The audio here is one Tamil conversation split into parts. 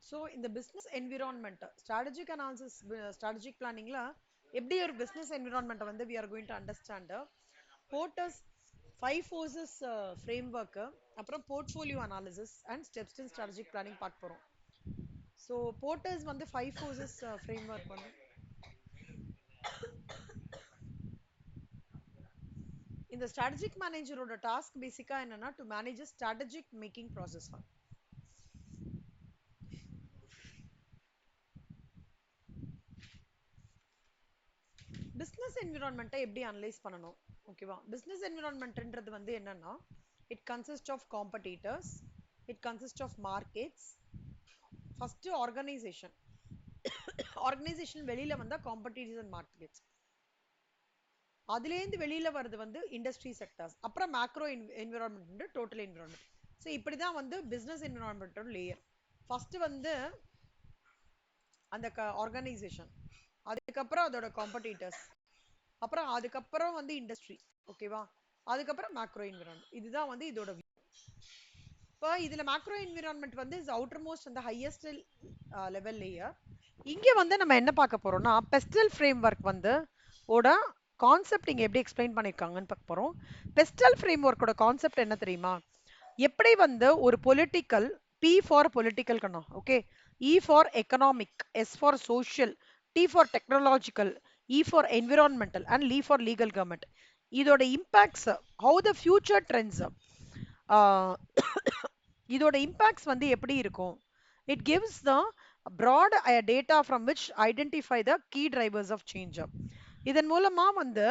ஸோ இந்த business environment strategic analysis strategic பிளானிங்ல எப்படி ஒரு பிஸ்னஸ் என்விரான்மெண்ட்டை வந்து we are going to understand Porter's 5 forces framework அப்புறம் portfolio analysis and steps in strategic planning பார்க்க போகிறோம். ஸோ போர்ட்டர்ஸ் வந்து 5 forces ஃப்ரேம் ஒர்க் வந்து இந்த ஸ்ட்ராட்டஜிக் மேனேஜரோட டாஸ்க் பேசிக்காக என்னன்னா to manage strategic making process தான். பிஸ்னஸ் என்விரான்மெண்ட்டை எப்படி அனலைஸ் பண்ணணும் ஓகேவா? பிஸ்னஸ் என்விரான்மெண்ட்ன்றது வந்து என்னன்னா it consist of competitors, it consist of markets, first organisation. Organisation வெளியில வந்தா காம்படிட்டர்ஸ் அண்ட் மார்க்கெட்ஸ், அதுலேருந்து வெளியில வருது வந்து இண்டஸ்ட்ரி செக்டர்ஸ், அப்புறம் macro environment, total environment. So இப்படிதான் வந்து பிஸ்னஸ் என்விரான்மெண்டோட லேயர். ஃபர்ஸ்ட் வந்து அந்த ஆர்கனைசேஷன், அதுக்கப்புறம் அதோட காம்படிட்டர்ஸ், அப்புறம் அதுக்கப்புறம் வந்து இண்டஸ்ட்ரி, ஓகேவா? அதுக்கப்புறம் மேக்ரோ என்விரான்மெண்ட். இதுதான் வந்து இதோட view. இப்போ இதுல மேக்ரோ என்விரான்மெண்ட் வந்து இஸ் அவுட்டர் மோஸ்ட் அந்த ஹையஸ்ட் லெவல் லேயர். இங்க வந்து நம்ம என்ன பார்க்க போறோம்னா பெஸ்டல் ஃப்ரேம் ஒர்க் வந்து ஓட கான்செப்ட் இங்க எப்படி எக்ஸ்பிளைன் பண்ணிருக்காங்கன்னு பார்க்க போறோம். பெஸ்டல் ஃப்ரேம் ஒர்க்கோட கான்செப்ட் என்ன தெரியுமா? எப்படி வந்து ஒரு பொலிட்டிக்கல், பி ஃபார் பொலிட்டிக்கல் கண்ணா, okay, E for economic, S for social, T for technological, E for environmental and L for legal government. இதோட impacts, how the future trends, இதோட இம்பாக்ட்ஸ் வந்து எப்படி இருக்கும்? It gives the broad data from which identify the key drivers of change. இதன் மூலமா வந்து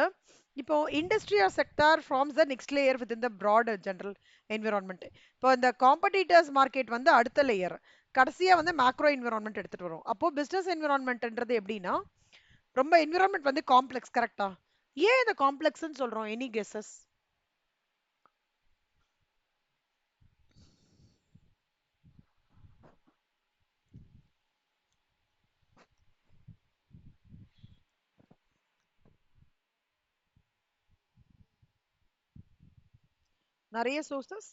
இப்போ industry or sector forms the next layer within the broad general environment. இப்போ இந்த காம்படிட்டர்ஸ் மார்க்கெட் வந்து அடுத்த லேயர், கடைசியா வந்து மேக்ரோ என்விரான்மெண்ட் எடுத்துட்டு வரும். அப்போ பிசினஸ் என்விரான்மெண்ட்ன்றது எப்படின்னா ரொம்ப என்விரான்மெண்ட் வந்து காம்ப்ளெக்ஸ், கரெக்டா? ஏன் இதை காம்ப்ளெக்ஸ்ன்னு சொல்றோம்? Any guesses? நிறைய சோர்சஸ்.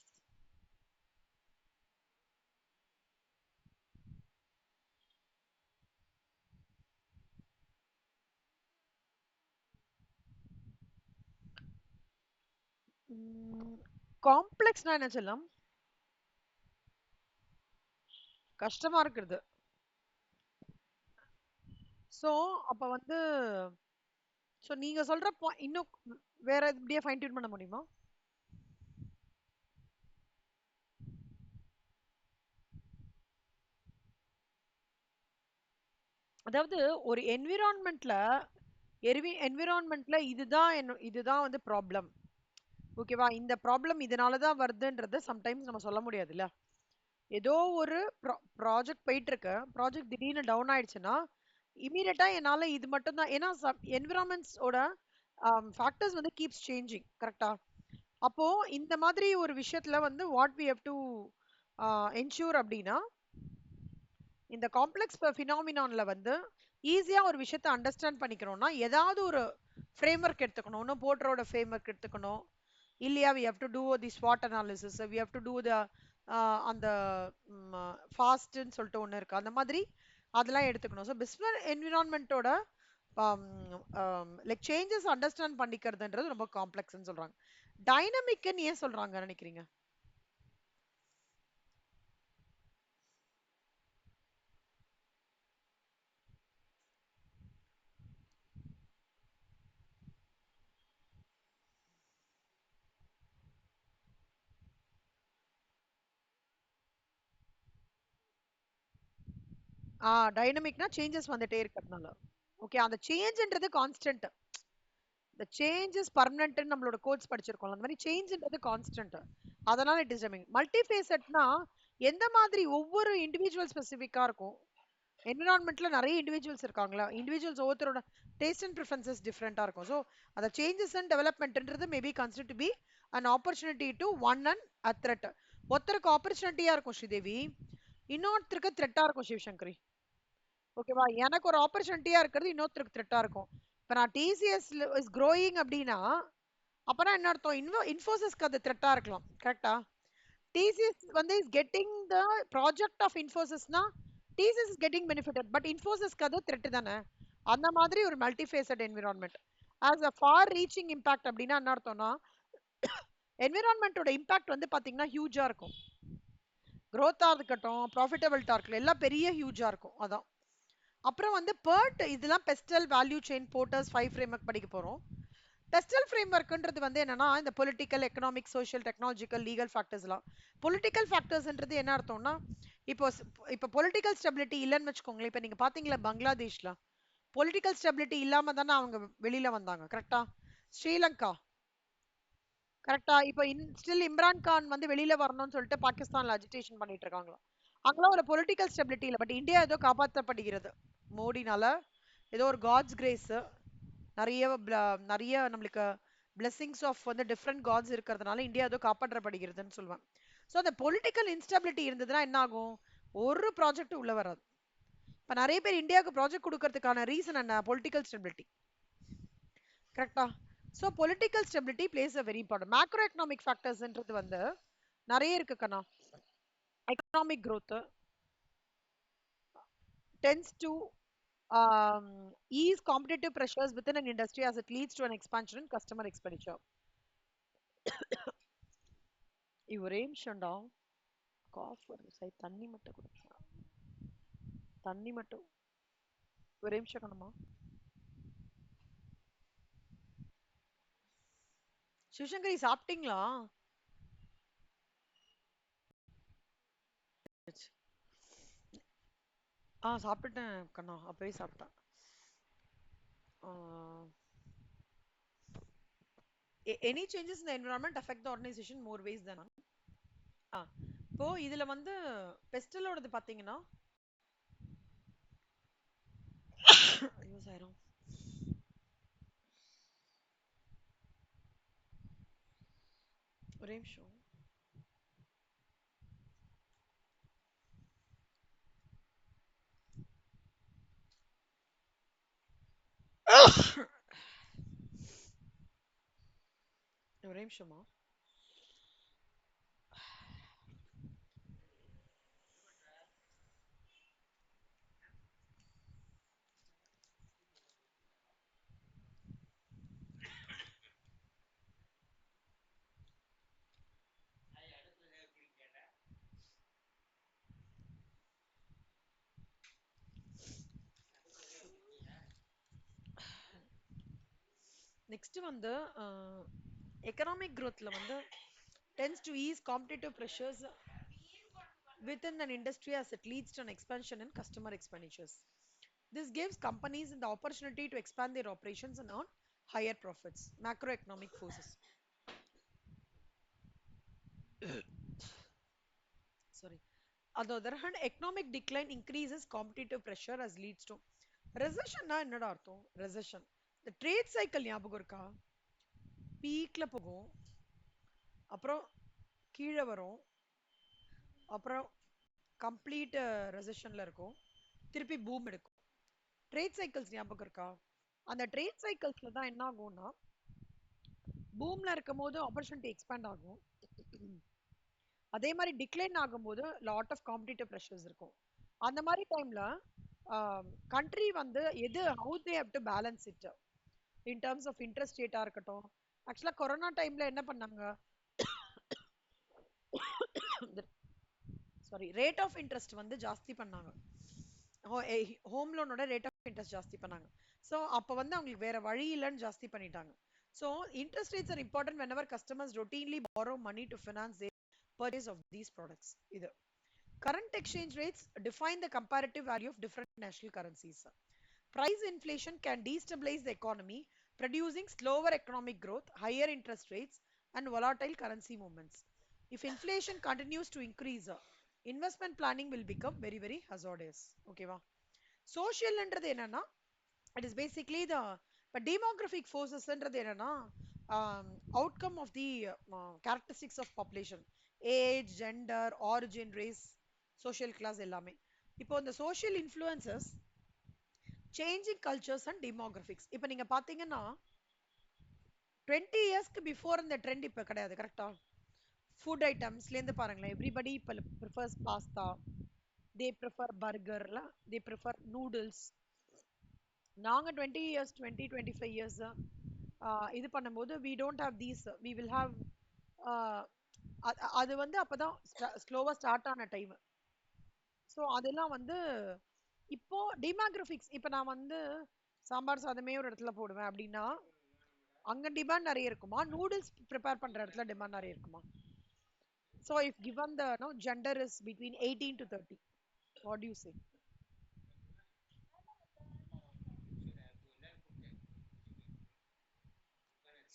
காம்ப்ளெக்ஸ்னா என்ன சொல்லலாம்? கஷ்டமா இருக்குது. ஸோ அப்ப வந்து ஸோ நீங்க சொல்ற இன்னும் வேற எப்படியா ஃபைன் டியூன் பண்ண முடியுமா? அதாவது ஒரு என்விரான்மெண்ட்ல இதுதான் வந்து ப்ராப்ளம், ஓகேவா? இந்த ப்ராப்ளம் இதனால தான் வருதுன்றத சம்டைம்ஸ் நம்ம சொல்ல முடியாதுல்ல. ஏதோ ஒரு ப்ராஜெக்ட் போயிட்டு இருக்கு, ப்ராஜெக்ட் திடீர்னு டவுன் ஆயிடுச்சுன்னா இமீடியட்டா என்னால இது மட்டும் தான், ஏன்னா என்விரான்மெண்ட்ஸோட ஃபேக்டர்ஸ் வந்து கீப்ஸ் சேஞ்சிங், கரெக்டா? அப்போ இந்த மாதிரி ஒரு விஷயத்துல வந்து what we have to ensure அப்படின்னா இந்த காம்ப்ளெக்ஸ் ஃபினாமினான்ல வந்து ஈஸியா ஒரு விஷயத்தை அண்டர்ஸ்டாண்ட் பண்ணிக்கிறோம்னா ஏதாவது ஒரு ஃப்ரேம்வொர்க் எடுத்துக்கணும். ஒன்றும் போர்ட்டரோட ஃப்ரேம்வொர்க் எடுத்துக்கணும் இல்லையா? We have to do the ஸ்வாட் analysis, we have to do the அந்த ஃபாஸ்ட்னு சொல்லிட்டு ஒன்று இருக்கு, அந்த மாதிரி அதெல்லாம் எடுத்துக்கணும். ஸோ பிஸ்னஸ் என்விரான்மெண்ட்டோட லைக் சேஞ்சஸ் அண்டர்ஸ்டாண்ட் பண்ணிக்கிறதுன்றது ரொம்ப காம்ப்ளெக்ஸ்ன்னு சொல்றாங்க. டைனமிக்னு ஏன் சொல்றாங்க நினைக்கிறீங்க? டைனமிக்னா சேஞ்சஸ் வந்துட்டே இருக்கிறதுனால. ஓகே, அந்த சேஞ்ச்ன்றது constant, the change is permanent ன்னு நம்மளோட கோட்ஸ் படிச்சிருக்கோம். அந்த மாதிரி சேஞ்ச்ன்றது கான்ஸ்டன்ட், அதனால இட் இஸ் டைமிங். மல்டிஃபேசட்னா எந்த மாதிரி ஒவ்வொரு இண்டிவிஜுவல் ஸ்பெசிஃபிக்கா இருக்கும். என்விரான்மெண்ட்ல நிறைய இண்டிவிஜுவல்ஸ் இருக்காங்களா, இண்டிவிஜுவல்ஸ் ஒவ்வொருத்தரோட டேஸ்ட் அண்ட் ப்ரிஃபரன்சஸ் டிஃப்ரெண்டா இருக்கும். ஸோ அந்த சேஞ்சஸ் அண்ட் டெவலப்மெண்ட்ன்றது maybe consider to be an opportunity to one and a threat. ஒருத்தருக்கு ஆப்பர்ச்சுனிட்டியா இருக்கும் ஸ்ரீதேவி, இன்னொருத்தருக்கு த்ரெட்டா இருக்கும் சிவசங்கரி, ஓகேவா? எனக்கு ஒரு ஆப்பர்ச்சுனிட்டியா இருக்கிறது இன்னொருத்தருக்கு த்ரெட்டா இருக்கும். இப்போ நான் டிசிஎஸ் இஸ் க்ரோயிங் அப்படின்னா அப்பனா என்ன அர்த்தம்? இன்ஃபோசிஸ்க்கு அது த்ரெட்டா இருக்கலாம், கரெக்டா? டிசிஎஸ் வந்து is getting the project of இன்ஃபோசிஸ்னா TCS is getting benefited, but Infosysக்கு அது threat தானே. அந்த மாதிரி ஒரு multifaceted environment. As a far reaching impact அப்படின்னா என்ன அர்த்தம்னா என்விரான்மெண்டோட இம்பாக்ட் வந்து பாத்தீங்கன்னா ஹியூஜா இருக்கும். growth-ஆ இருக்கட்டும், ப்ராஃபிட்டபிலிட்டா இருக்கட்டும், எல்லாம் பெரிய ஹியூஜா இருக்கும். அதான். அப்புறம் வந்து PERT இதெல்லாம் PESTEL value chain Porter's 5 framework படிக்க போறோம். பெஸ்டல் ஃப்ரேம்வொர்க்ன்றது வந்து என்னன்னா இந்த political, economic, social, technological, legal ஃபேக்டர்ஸ்லாம். பொலிட்டிக்கல் ஃபேக்டர்ஸ்ன்றது என்ன அர்த்தம்னா இப்போ இப்போ பொலிட்டிக்கல் ஸ்டெபிலிட்டி இல்லைன்னு வச்சுக்கோங்களேன். இப்போ நீங்க பாத்தீங்களா பங்களாதேஷ்ல பொலிட்டிக்கல் ஸ்டெபிலிட்டி இல்லாம தானே அவங்க வெளியில வந்தாங்க. கரெக்டா? ஸ்ரீலங்கா கரெக்டா? இப்போ ஸ்டில் இம்ரான் கான் வந்து வெளியில வரணும்னு சொல்லிட்டு பாகிஸ்தான்ல அஜிடேஷன் பண்ணிட்டு இருக்காங்களா. அங்கெல்லாம் ஒரு பொலிட்டிக்கல் ஸ்டெபிலிட்டி இல்லை. பட் இந்தியா ஏதோ காப்பாற்றப்படுகிறது மோடினால. ஏதோ ஒரு காட்ஸ் கிரேஸ், நிறைய நிறைய நம்மளுக்கு பிளெஸிங்ஸ் ஆஃப் வந்து டிஃப்ரெண்ட் காட்ஸ் இருக்கிறதுனால இந்தியா ஏதோ காப்பாற்றப்படுகிறதுன்னு சொல்லுவேன். ஸோ அந்த பொலிட்டிக்கல் இன்ஸ்டபிலிட்டி இருந்ததுன்னா என்ன ஆகும்? ஒரு ப்ராஜெக்ட் உள்ள வராது. இப்ப நிறைய பேர் இந்தியாவுக்கு ப்ராஜெக்ட் கொடுக்கறதுக்கான ரீசன் என்ன? Political stability. கரெக்டா? So political stability plays a very important. Macro economic ஃபேக்டர்ஸ்ன்றது வந்து நிறைய இருக்கு கண்ணா. Economic growth tends to ease competitive pressures within an industry as it leads to an expansion in customer expenditure. ஒரே நிமிஷம்டா, காஃப் வருது. சரி தண்ணி மட்டும் குடிச்சா, தண்ணி மட்டும் ஒரே நிமிஷம் கண்ணம்மா. சிவசங்கரி சாப்பிட்டீங்களா? சாப்பிட்டுட்டேன் கண்ணா, அப்பவே சாப்பிட்டேன். Any changes in the environment affect the organization more ways than one. இப்போ இதுல வந்து பெஸ்டலோடது பாத்தீங்கன்னா ஐயோ சாயிரம். ஒரே நிமிஷம். ஒரே நிமிஷமா. நெக்ஸ்ட் வந்து எக்கனாமிக் growthல வந்து tends to ease competitive pressures within an industry as it leads to an expansion in customer expenditures. This gives companies the opportunity to expand their operations and earn higher profits. Macroeconomic forces. Sorry. On the other hand, economic decline increases competitive pressure as leads to recession. என்னடா அர்த்தம்? Recession. The trade cycle ஞாபகம் இருக்கா? பீக்ல போகும், அப்புறம் கீழே வரும், அப்புறம் கம்ப்ளீட் ரெசெஷன்ல இருக்கும், திருப்பி பூம் எடுக்கும். ட்ரேட் சைக்கிள்ஸ் ஞாபகம் இருக்கா? அந்த ட்ரேட் சைக்கிள்ஸ்ல தான் என்ன ஆகும்னா பூம்ல இருக்கும் போது ஆப்பர்ச்சுனிட்டி எக்ஸ்பேண்ட் ஆகும். அதே மாதிரி டிக்ளைன் ஆகும்போது லாட் ஆஃப் காம்படிட்டிவ் ப்ரெஷர்ஸ் இருக்கும். அந்த மாதிரி டைம்ல கண்ட்ரி வந்து எது how they have to balance it in terms of interest ரேட்டா இருக்கட்டும். ஆக்சுவலா கொரோனா டைம்ல என்ன பண்ணாங்க? சாரி, ரேட் ஆஃப் இன்ட்ரெஸ்ட் வந்து ஜாஸ்தி பண்ணாங்க. ஹோம் லோனோட ரேட் ஆஃப் இன்ட்ரெஸ்ட் ஜாஸ்தி பண்ணாங்க. ஸோ அப்போ வந்து அவங்களுக்கு வேற வழி இல்லைன்னு ஜாஸ்தி பண்ணிட்டாங்க. So interest rates are important whenever customers routinely borrow money to finance their purchase of these products. இது current exchange rates define the comparative value of different national currencies. Price inflation can destabilize the economy, producing slower economic growth, higher interest rates, and volatile currency movements. If inflation continues to increase, investment planning will become very, very hazardous. Okay, va? Social என்றது என்னன்னா it is basically the but demographic forces என்றது என்னன்னா outcome of the characteristics of population, age, gender, origin, race, social class எல்லாமே. இப்போ இந்த social influences changing cultures and demographics. இப்போ நீங்க பாத்தீங்கன்னா 20 இயர்ஸ்க்கு பிஃபோர் இந்த ட்ரெண்ட் இப்போ கிடையாது. கரெக்டா? ஃபுட் ஐட்டம்ஸ்ல இருந்து பாருங்களேன், எவ்ரிபடி இப்போ ப்ரிஃபர்ஸ் பாஸ்தா, தே ப்ரிஃபர் பர்கர்ல, தே ப்ரிஃபர் நூடுல்ஸ். நாங்க 20 இயர்ஸ் 20-25 இயர்ஸ் இது பண்ணும்போது we don't have these, we will have அது வந்து அப்பதான் ஸ்லோவா ஸ்டார்ட் ஆன டைம். ஸோ அதெல்லாம் வந்து இப்போ டிமோகிராஃபிக்ஸ், இப்போ நான் வந்து சாம்பார் சாதமே ஒரு இடத்துல போடுவேன் அப்படின்னா அங்க டிமாண்ட் நிறைய இருக்குமா, நூடுல்ஸ் ப்ரிப்பேர் பண்ற இடத்துல டிமாண்ட் நிறைய இருக்குமா? So if given the no gender is between 18 to 30, what do you say?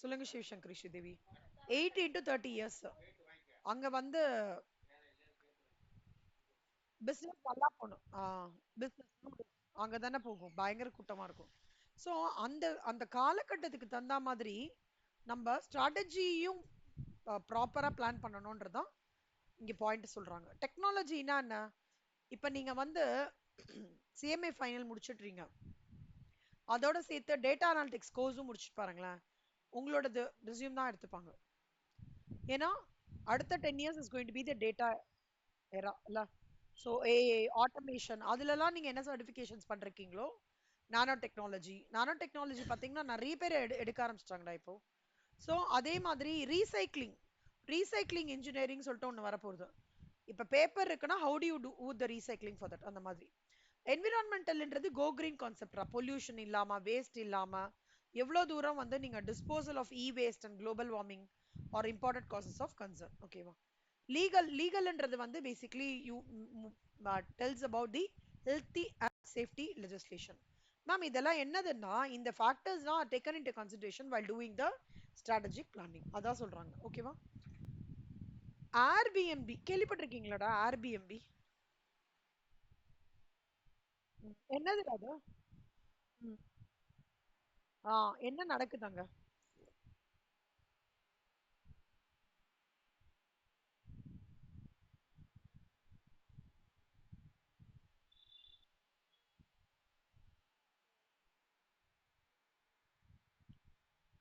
சொல்லுங்க சிவசங்கரி ஸ்ரீதேவி. 18 to 30 இயர்ஸ் அங்க வந்து பிசினஸ் நல்லா போகணும். பிசினஸ் அங்க தானே போகும், பயங்கர கூட்டமா இருக்கும். ஸோ அந்த அந்த காலகட்டத்துக்கு தகுந்த மாதிரி நம்ம ஸ்ட்ராட்டஜியும் ப்ராப்பரா பிளான் பண்ணணும்ன்றதான் இங்க பாயிண்ட் சொல்றாங்க. டெக்னாலஜினா என்ன? இப்ப நீங்க வந்து சிஎம்ஏ ஃபைனல் முடிச்சிடுறீங்க, அதோட சேர்த்து டேட்டா அனாலிட்டிக்ஸ் கோர்ஸும் முடிச்சுட்டு பாருங்களேன், உங்களோட ரெஸ்யூம் தான் எடுத்துப்பாங்க. ஏன்னா அடுத்த 10 years is going to be the data era இல்ல. ஸோ ஏஐ ஆட்டோமேஷன் அதுலலாம் நீங்க என்ன சர்டிஃபிகேஷன்ஸ் பண்றீங்களோ, நானோ டெக்னாலஜி, நானோ டெக்னாலஜி பார்த்தீங்கன்னா நிறைய பேர் எடுக்க ஆரம்பிச்சிட்டாங்கடா இப்போ. ஸோ அதே மாதிரி ரீசைக்ளிங், ரீசைக்ளிங் இன்ஜினியரிங் சொல்லிட்டு ஒன்று வரப்போகுது. இப்போ பேப்பர் இருக்குன்னா how do you do the recycling for that, அந்த மாதிரி. என்விரான்மெண்டல்ன்றது கோ கிரீன் கான்செப்டா, பொல்யூஷன் இல்லாம வேஸ்ட் இல்லாம எவ்வளோ தூரம் வந்து நீங்க disposal of e waste and global warming are important causes of concern. ஓகேவா? லீகல்ன்றது வந்து basically you tells about the healthy and safety legislation. Ma'am இதெல்லாம் என்னதுன்னா இந்த ஃபேக்டர்ஸ் தான் taken into consideration while doing the strategic planning, அதான் சொல்றாங்க. ஓகேவா? ஆர்பிஎன்பி கேள்விப்பட்டிருக்கீங்களாடா? ஆர்பிஎன்பி என்னது அது? ம். என்ன நடக்குதாங்க?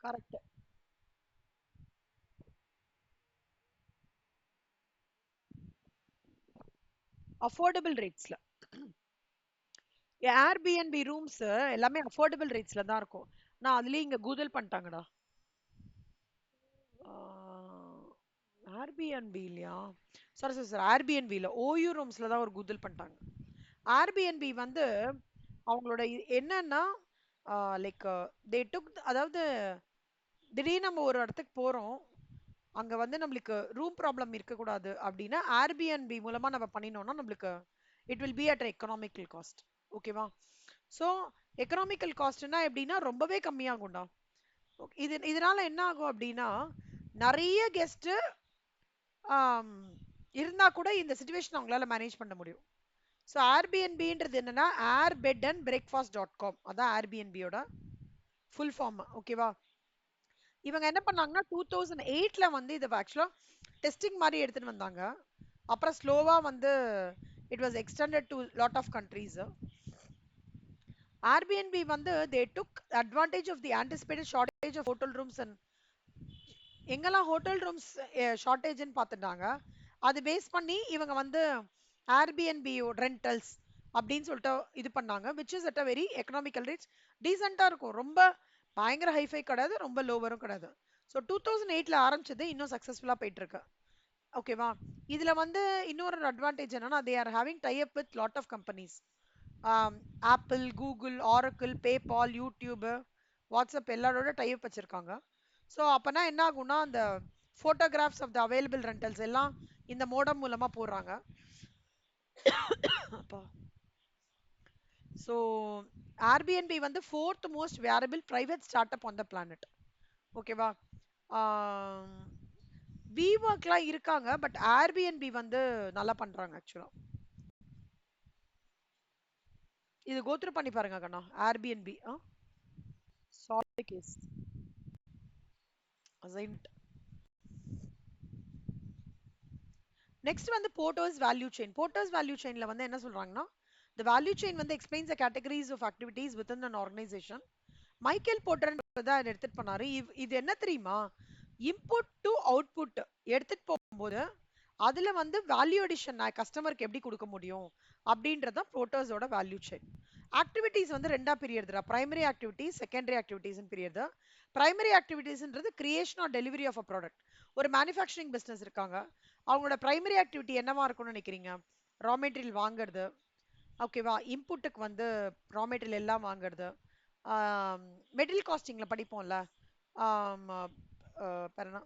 கரெக்ட். அஃபோர்டபுள் ரேட்ஸ்ல ஏர்பிஎன்பி ரூம்ஸ் எல்லாமே அஃபோர்டபுள் ரேட்ஸ்ல தான் இருக்கும். நான் அதுலயே இங்க கூகுள் பண்ணிட்டாங்கடா. ஏர்பிஎன்பி இல்லையா? சாரி சாரி சார், ஏர்பிஎன்பி இல்ல, ஓயூ ரூம்ஸ்ல தான் ஒரு கூகுள் பண்ணிட்டாங்க. ஏர்பிஎன்பி வந்து அவங்களோட என்னன்னா லைக் தே டுக், அதாவது திடீர்னு நம்ம ஒரு இடத்துக்கு போறோம், அங்க வந்து நம்மளுக்கு ரூம் ப்ராப்ளம் இருக்கக்கூடாது அப்படின்னா ஏர்பிஎன்பி மூலமா நம்ம பண்ணினோம்னா நம்மளுக்கு it will be at economical cost. ஓகேவா? ஸோ எக்கனாமிக்கல் காஸ்ட்னா எப்படின்னா ரொம்பவே கம்மியாகும்டா. இதனால என்ன ஆகும் அப்படின்னா நிறைய கெஸ்ட் இருந்தா கூட இந்த சுச்சுவேஷன் அவங்களால மேனேஜ் பண்ண முடியும். ஸோ ஏர்பிஎன்பின்றது என்னன்னா air bed and breakfast dot com, அதான் ஏர்பிஎன்பியோட ஃபுல் ஃபார்ம். ஓகேவா? இவங்க என்ன பண்ணாங்கன்னா 2008ல வந்து இதை ஆக்சுவலா டெஸ்டிங் மாதிரி எடுத்துட்டு வந்தாங்க. அப்புறம் ஸ்லோவா வந்து it was extended to lot of countries. Airbnb வந்து they took advantage of the anticipated shortage of hotel rooms and எங்கெல்லாம் ஹோட்டல் ரூம்ஸ் ஷார்டேஜ்னு பார்த்துட்டாங்க, அது பேஸ் பண்ணி இவங்க வந்து Airbnb ரெண்டல்ஸ் அப்படின்னு சொல்லிட்டு இது பண்ணாங்க, which is at a very economical rates. டீசெண்டா இருக்கும், ரொம்ப பயங்கர ஹைஃபை கிடையாது, ரொம்ப லோவரும் கிடையாது. ஸோ 2008ல ஆரம்பிச்சது இன்னும் சக்ஸஸ்ஃபுல்லா போயிட்டு இருக்கு. ஓகேவா? இதுல வந்து இன்னொரு அட்வான்டேஜ் என்னன்னா they are having tie up with lot of companies. Apple, Google, Oracle, PayPal, YouTube, WhatsApp எல்லாரோட டைப் வச்சிருக்காங்க. ஸோ அப்பனா என்ன ஆகும்னா அந்த photographs of the available rentals எல்லாம் இந்த மோடம் மூலமா போடுறாங்க. அப்பா. ஸோ ஏர்பிஎன்பி வந்து fourth most valuable private start up on the planet. ஓகேவா? விவொர்க்லாம் இருக்காங்க, பட் ஏர்பிஎன்பி வந்து நல்லா பண்றாங்க ஆக்சுவலா. இது கோத்ரூ பண்ணி பாருங்க கண்ணா, Airbnb solve case assignment. Next வந்து Porter's value chain. Porter's value செயின்ல வந்து என்ன சொல்றாங்கன்னா, the value chain வந்து explains the categories of activities within an organization. Michael Porter தான் இதை எடுத்துட்டு பண்ணாரு. இது என்ன தெரியுமா? இன்புட் டு அவுட்புட் எடுத்துட்டு போகும்போது அதுல வந்து வேல்யூ அடிஷன் நான் கஸ்டமருக்கு எப்படி கொடுக்க முடியும் அப்படின்றதான் ப்ரோட்டோஸோட வேல்யூ செயின். ஆக்டிவிட்டீஸ் வந்து ரெண்டா பிரியறதுடா. பிரைமரி ஆக்டிவிட்டீஸ், செகண்டரி ஆக்டிவிட்டீஸ் பிரியறது. பிரைமரி ஆக்டிவிட்டீஸ்ன்றது creation or delivery of a product. ஒரு மேனுஃபேக்சரிங் பிசினஸ் இருக்காங்க, அவங்களோட பிரைமரி ஆக்டிவிட்டி என்னவா இருக்கும்னு நினைக்கிறீங்க? ரா மெட்டீரியல் வாங்குறது, ஓகேவா, இன்புட்டுக்கு வந்து ரா மெட்டீரியல் எல்லாம் வாங்குறது, மெட்டீரியல் காஸ்டிங்ல படிப்போம்ல, பேர் என்ன,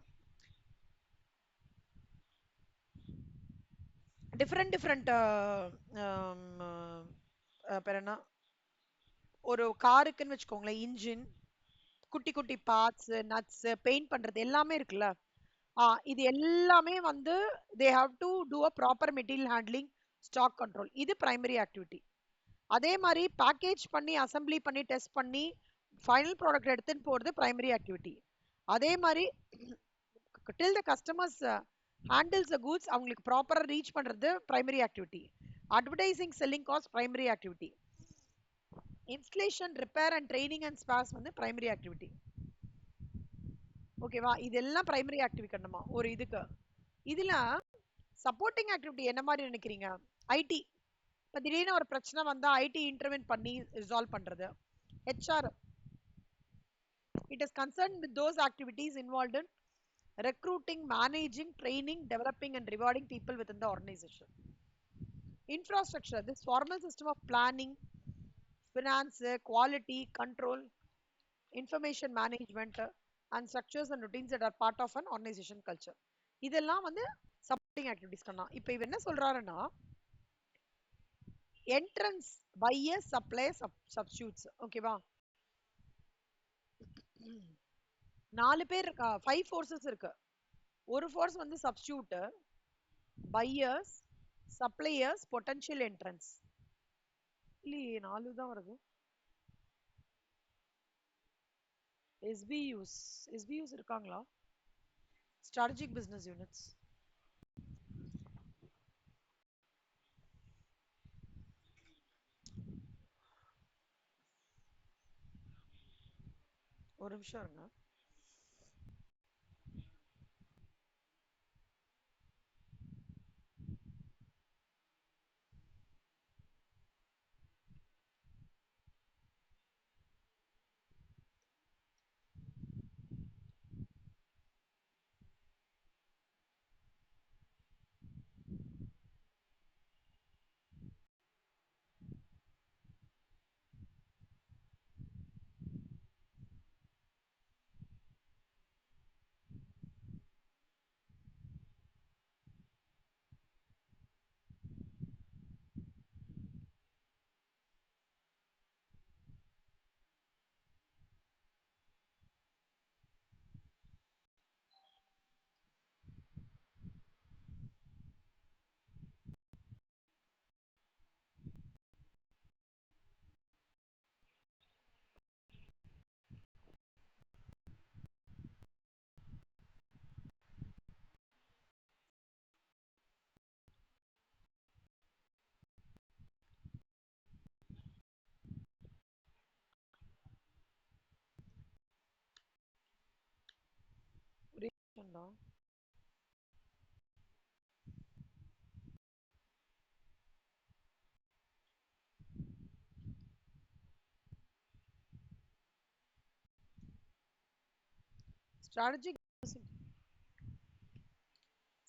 டிஃப்ரெண்ட் டிஃப்ரெண்ட் பேர் என்ன, ஒரு காருக்குன்னு வச்சுக்கோங்களேன், இன்ஜின், குட்டி குட்டி பார்ட்ஸ், நட்ஸ், பெயிண்ட் பண்றது எல்லாமே இருக்குல்ல. இது எல்லாமே வந்து they have to do a proper material handling, stock control. இது பிரைமரி ஆக்டிவிட்டி. அதே மாதிரி பேக்கேஜ் பண்ணி அசம்பிளி பண்ணி டெஸ்ட் பண்ணி ஃபைனல் ப்ராடக்ட் எடுத்துன்னு போறது பிரைமரி ஆக்டிவிட்டி. அதே மாதிரி till the customers handles the goods அவங்களுக்கு ப்ராப்பரா ரீச் பண்றது primary activity. Advertising, selling cost primary activity. Installation, repair and training and spares வந்து பிரைமரி ஆக்டிவிட்டி. ஓகேவா, இதெல்லாம் பிரைமரி ஆக்டிவிட்டி கண்டமா ஒரு இதுக்கு. இதுல சப்போர்ட்டிங் ஆக்டிவிட்டி என்ன மாதிரி நினைக்கிறீங்க? ஐடி, இப்ப திடீர்னு ஒரு பிரச்சனை வந்தா ஐடி இன்டர்வென்ட் பண்ணி ரிசால்வ் பண்றது. HR, it is concern with those activities involved in recruiting, managing, training, developing and rewarding people within the organization. Infrastructure, this formal system of planning, finance, quality control, information management and structures and routines that are part of an organization culture. இதெல்லாம் வந்து சப்போர்ட்டிங் ஆக்டிவிட்டிஸ் பண்ணா. இப்போ இவ என்ன சொல்றாருன்னா, என்ட்ரன்ஸ், பையர், சப்ளையர், சப்ஸ்டியூட்ஸ். ஓகேவா, 4 பேர் இருக்கா, 5 ஃபோர்ஸஸ் இருக்கு. ஒரு ஃபோர்ஸ் வந்து substitute, buyers, suppliers, potential entrance. இல்லையே, 4 தான் வருது. எஸ்பியூஸ் இருக்காங்களா? Strategic business units. ஒரு நிமிஷம் இருங்க.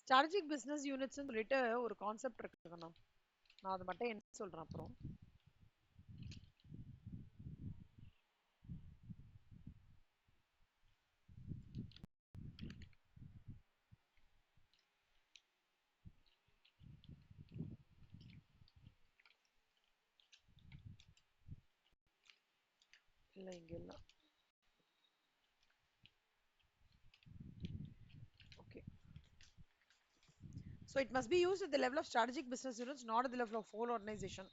ஸ்ட்ராட்டஜிக் பிசினஸ் யூனிட்ஸ் சொல்லிட்டு ஒரு கான்செப்ட் இருக்குங்கண்ணா. நான் அது மட்டும் என்ன சொல்றேன் அப்புறம். இல்ல இங்க இல்ல. Okay. So it must be used at the level of strategic business units, not at the level of whole organization.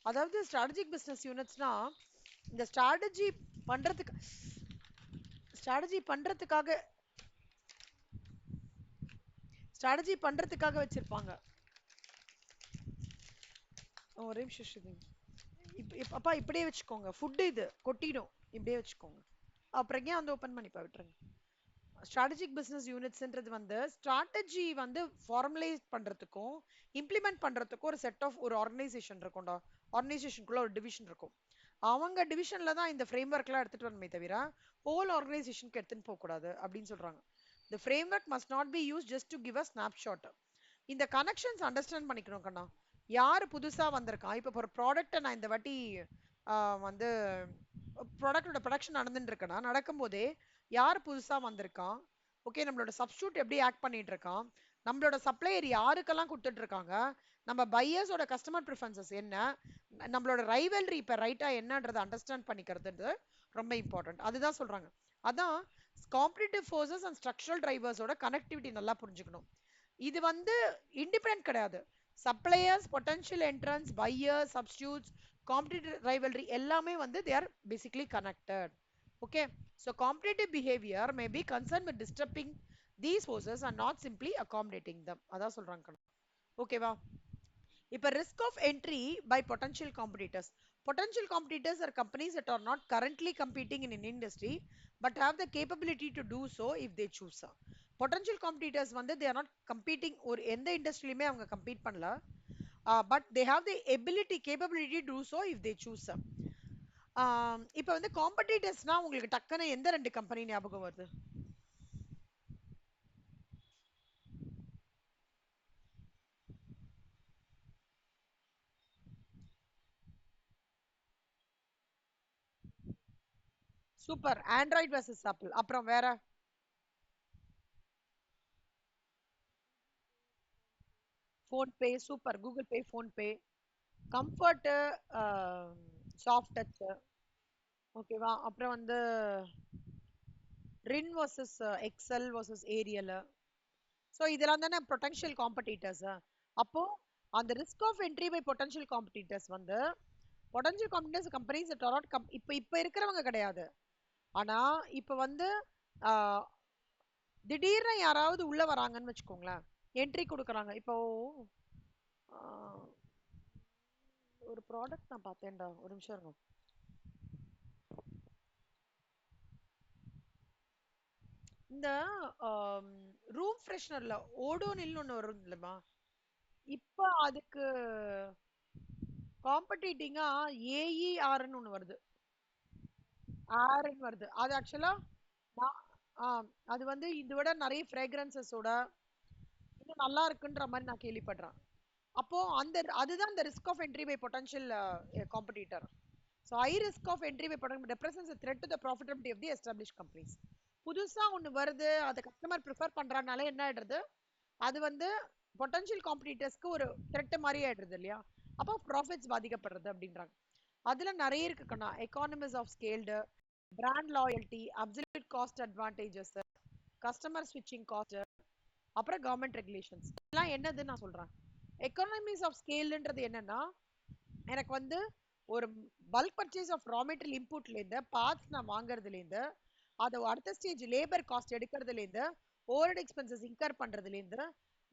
அதாவது ஸ்ட்ராட்டஜிக் பிசினஸ் யூனிட்ஸ்னா இந்த பண்றதுக்கு ஸ்ட்ராட்டஜி பண்றதுக்காக வச்சிருப்பாங்க. ஒரே நிமிஷம். அப்பா இப்படியே வச்சுக்கோங்க. ஃபுட் இது கொட்டிடும், இப்படியே வச்சுக்கோங்க. அப்புறம் ஏன் வந்து ஓபன் பண்ணி விட்டுருங்க. ஸ்ட்ராட்டஜிக் பிசினஸ் யூனிட்ஸ்ன்றது வந்து ஸ்ட்ராட்டஜி வந்து ஃபார்மலைஸ் பண்றதுக்கும் இம்ப்ளிமெண்ட் பண்றதுக்கும் ஒரு செட் ஆஃப் ஒரு ஆர்கனைசேஷன் இருக்கும்டா. ஆர்கனைசேஷனுக்குள்ள ஒரு டிவிஷன் இருக்கும். அவங்க டிவிஷன்ல தான் இந்த ஃப்ரேம் ஒர்க்லாம் எடுத்துட்டு வரணுமே தவிர ஹோல் ஆர்கனைசேஷனுக்கு எடுத்துன்னு போக கூடாது அப்படின்னு சொல்றாங்க. The framework must not be used just to give a snapshot. இந்த கனெக்ஷன்ஸ் அண்டர்ஸ்டாண்ட் பண்ணிக்கணும் கண்ணா. யாரு புதுசா வந்திருக்கான், இப்ப ஒரு ப்ராடக்ட்டை நான் இந்த வாட்டி வந்து ப்ராடக்டோட ப்ரொடக்ஷன் நடந்துட்டு இருக்கேன்னா நடக்கும்போதே யார் புதுசா வந்திருக்கான், ஓகே நம்மளோட சப்ஸ்டியூட் எப்படி ஆக்ட் பண்ணிட்டு இருக்கான், நம்மளோட சப்ளையர் யாருக்கெல்லாம் கொடுத்துட்டு இருக்காங்க, நம்ம பையர்ஸோட கஸ்டமர் ப்ரிஃபரன்சஸ் என்ன, நம்மளோட ரைவல்ரி இப்ப ரைட்டா என்னன்றதை அண்டர்ஸ்டாண்ட் பண்ணிக்கிறது ரொம்ப இம்பார்ட்டன்ட். அதுதான் சொல்றாங்க. அதான் காம்படிட்டிவ் ஃபோர்ஸஸ் அண்ட் ஸ்ட்ரக்சரல் டிரைவர்ஸோட கனெக்டிவிட்டி நல்லா புரிஞ்சுக்கணும். இது வந்து இண்டிபெண்டன்ட் கிடையாது. Suppliers, potential entrants, buyers, substitutes, competitive rivalry எல்லாமே வந்து they are basically connected. Okay, so competitive behaviour may be concern with disturbing these forces and not simply accommodating them. அதான் சொல்றாங்க. ஓகேவா? இப்ப risk of entry by potential competitors. Potential competitors are companies that are not currently competing in an industry but have the capability to do so if they choose. Potential competitors வந்து they are not competing ஒரு எந்த இண்டஸ்ட்ரியிலுமே அவங்க கம்பீட் பண்ணல, but they have the ability capability to do so if they choose. இப்ப வந்து காம்படிட்டர்ஸ்னா உங்களுக்கு டக்குன்னு எந்த ரெண்டு கம்பெனி ஞாபகம் வருது? Super, Android versus Apple. அப்புறம் வேற? PhonePe. Super, Google Pay, PhonePe. Comfort, soft touch. ஓகேவா? அப்புறம் வந்து Rin versus Excel versus Ariel. So இதெல்லாம் தானே பொட்டன்ஷியல் காம்படிட்டர்ஸ். அப்போ அந்த risk of entry by potential competitors வந்து பொட்டன்ஷியல் காம்படிட்டர்ஸ் கம்பெனிஸ் இப்போ இப்போ இருக்கிறவங்க கிடையாது. ஆனா இப்போ வந்து திடீர்னு யாராவது உள்ள வராங்கன்னு வச்சுக்கோங்களேன், என்ட்ரி கொடுக்குறாங்க. இப்போ ஒரு ப்ராடக்ட் நான் பார்த்தேன்டா, ஒரு நிமிஷம் இருங்க. இந்த ரூம் ஃப்ரெஷ்னர்ல ஓடோனில்னு ஒன்று வரும் இல்லைம்மா, இப்போ அதுக்கு காம்படிட்டிங்கா ஏஇஆர்னு ஒன்று வருது. ஆர்ன்னு வருது. அது ஆக்சுவலா அது வந்து இதை விட நிறைய ஃப்ரேக்ரன்சஸோட இன்னும் நல்லா இருக்குன்ற மாதிரி நான் கேள்விப்படுறேன். அப்போ அதுதான் இந்த risk of entry by potential competitor. So high risk of entry by potential represents a threat to the profitability of the established companies. புதுசா ஒண்ணு வருது, அதை கஸ்டமர் ப்ரிஃபர் பண்றதுனால என்ன ஆயிடுறது, அது வந்து பொட்டன்ஷியல் காம்படிட்டர்ஸ்க்கு ஒரு த்ரெட் மாதிரி ஆயிடுறது இல்லையா? அப்போ ப்ராஃபிட்ஸ் பாதிக்கப்படுறது அப்படின்றாங்க. அதுல நிறைய இருக்குக்கண்ணா. Economies of scaled, brand loyalty, absolute cost advantages, customer ஸ்விட்சிங் காஸ்ட், அப்புறம் கவர்மெண்ட் ரெகுலேஷன்ஸ். இதெல்லாம் என்னதுன்னு நான் சொல்றேன். எக்கானமிஸ் ஆஃப் ஸ்கேல்ன்றது என்னன்னா, எனக்கு வந்து ஒரு bulk purchase of raw material இன்புட்லேருந்து பார்ட்ஸ் நான் வாங்குறதுலேருந்து, அதை அடுத்த ஸ்டேஜ் லேபர் காஸ்ட் எடுக்கிறதுலேருந்து, ஓவர்ஹெட் எக்ஸ்பென்சஸ் இன்கர் பண்றதுலேருந்து,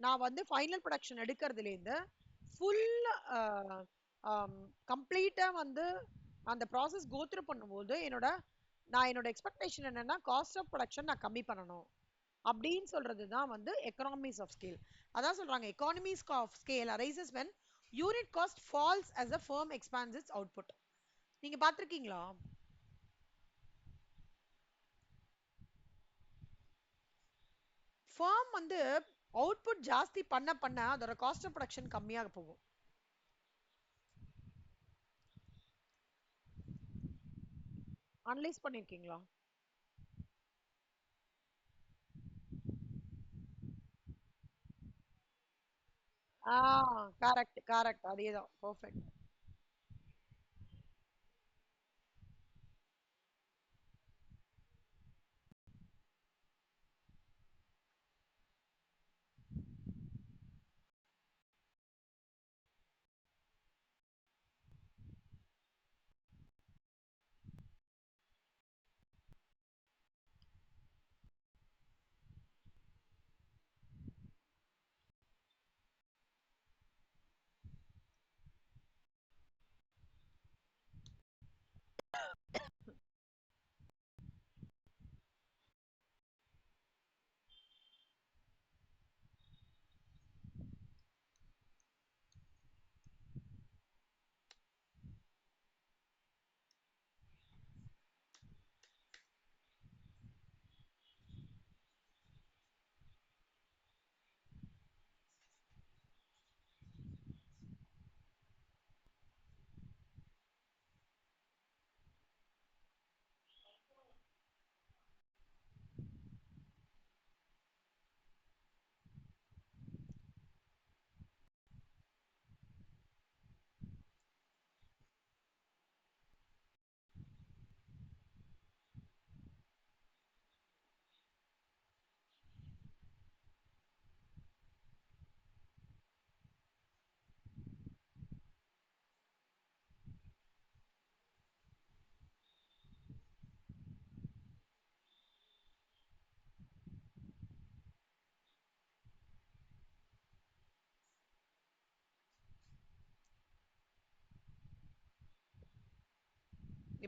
நான் வந்து ஃபைனல் ப்ரொடக்ஷன் எடுக்கிறதுலேருந்து ஃபுல் கம்ப்ளீட்டா வந்து அந்த ப்ராசஸ் கோத்ரூ பண்ணும்போது என்னோட எக்ஸ்பெக்டேஷன் என்னன்னா காஸ்ட் ஆஃப் ப்ரொடக்ஷன் நான் கம்மி பண்ணணும் அப்படின்னு சொல்றது தான் வந்து எக்கனாமிஸ் ஆஃப் ஸ்கேல். அதான் சொல்றாங்க economies of scale arises when unit cost falls as the firm expands its output. நீங்க பாத்திருக்கீங்களா? firm வந்து அவுட்புட் ஜாஸ்தி பண்ண பண்ண அதோட காஸ்ட் ஆஃப் ப்ரொடக்ஷன் கம்மியாக போகும். அனலைஸ் பண்ணிருக்கீங்களா? கரெக்ட் கரெக்ட், அதேதான், பெர்ஃபெக்ட்.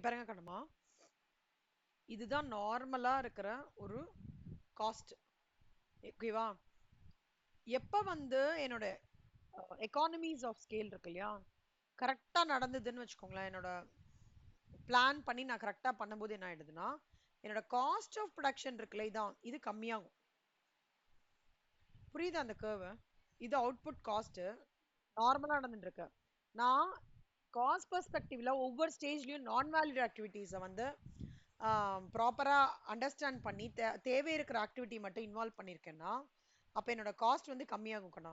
பாருங்க கண்ணம்மா, இதுதான் நார்மலா இருக்கிற ஒரு காஸ்ட். ஓகேவா? எப்ப வந்து என்னோட எக்கானமிஸ் ஆஃப் ஸ்கேல் இருக்கு இல்லையா, கரெக்டா நடந்ததுன்னு வச்சுக்கோங்களேன், என்னோட பிளான் பண்ணி நான் கரெக்டா பண்ணும்போது என்ன ஆயிடுதுன்னா, என்னோட காஸ்ட் ஆஃப் ப்ரொடக்ஷன் இருக்குல்ல, இதான் இது கம்மியாகும். புரியுதா அந்த கர்வ்? இது அவுட்புட் காஸ்ட் நார்மலா நடந்துட்டு இருக்கு. நான் காஸ்ட் பெர்ஸ்பெக்டிவ்ல ஒவ்வொரு ஸ்டேஜ்லயும் நான் வேல்யூட் ஆக்டிவிட்டீஸை வந்து ப்ராப்பரா அண்டர்ஸ்டாண்ட் பண்ணி தேவை இருக்கிற ஆக்டிவிட்டி மட்டும் இன்வால்வ் பண்ணியிருக்கேன்னா அப்ப என்னோட காஸ்ட் வந்து கம்மியாகும் கண்ணா.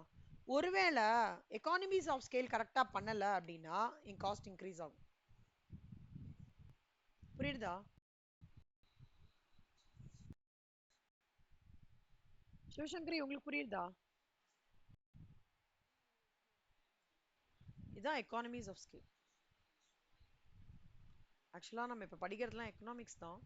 ஒருவேளை எக்கானமிஸ் ஆஃப் ஸ்கேல் கரெக்டா பண்ணல அப்படின்னா என் காஸ்ட் இன்க்ரீஸ் ஆகும். புரியுதா? சிவசங்கரி உங்களுக்கு புரியுதா? இதான் எக்கானமிஸ் ஆஃப் ஸ்கேல். ஆக்சுவலா நம்ம இப்ப படிக்கிறதுலாம் எக்கனாமிக்ஸ் தான்.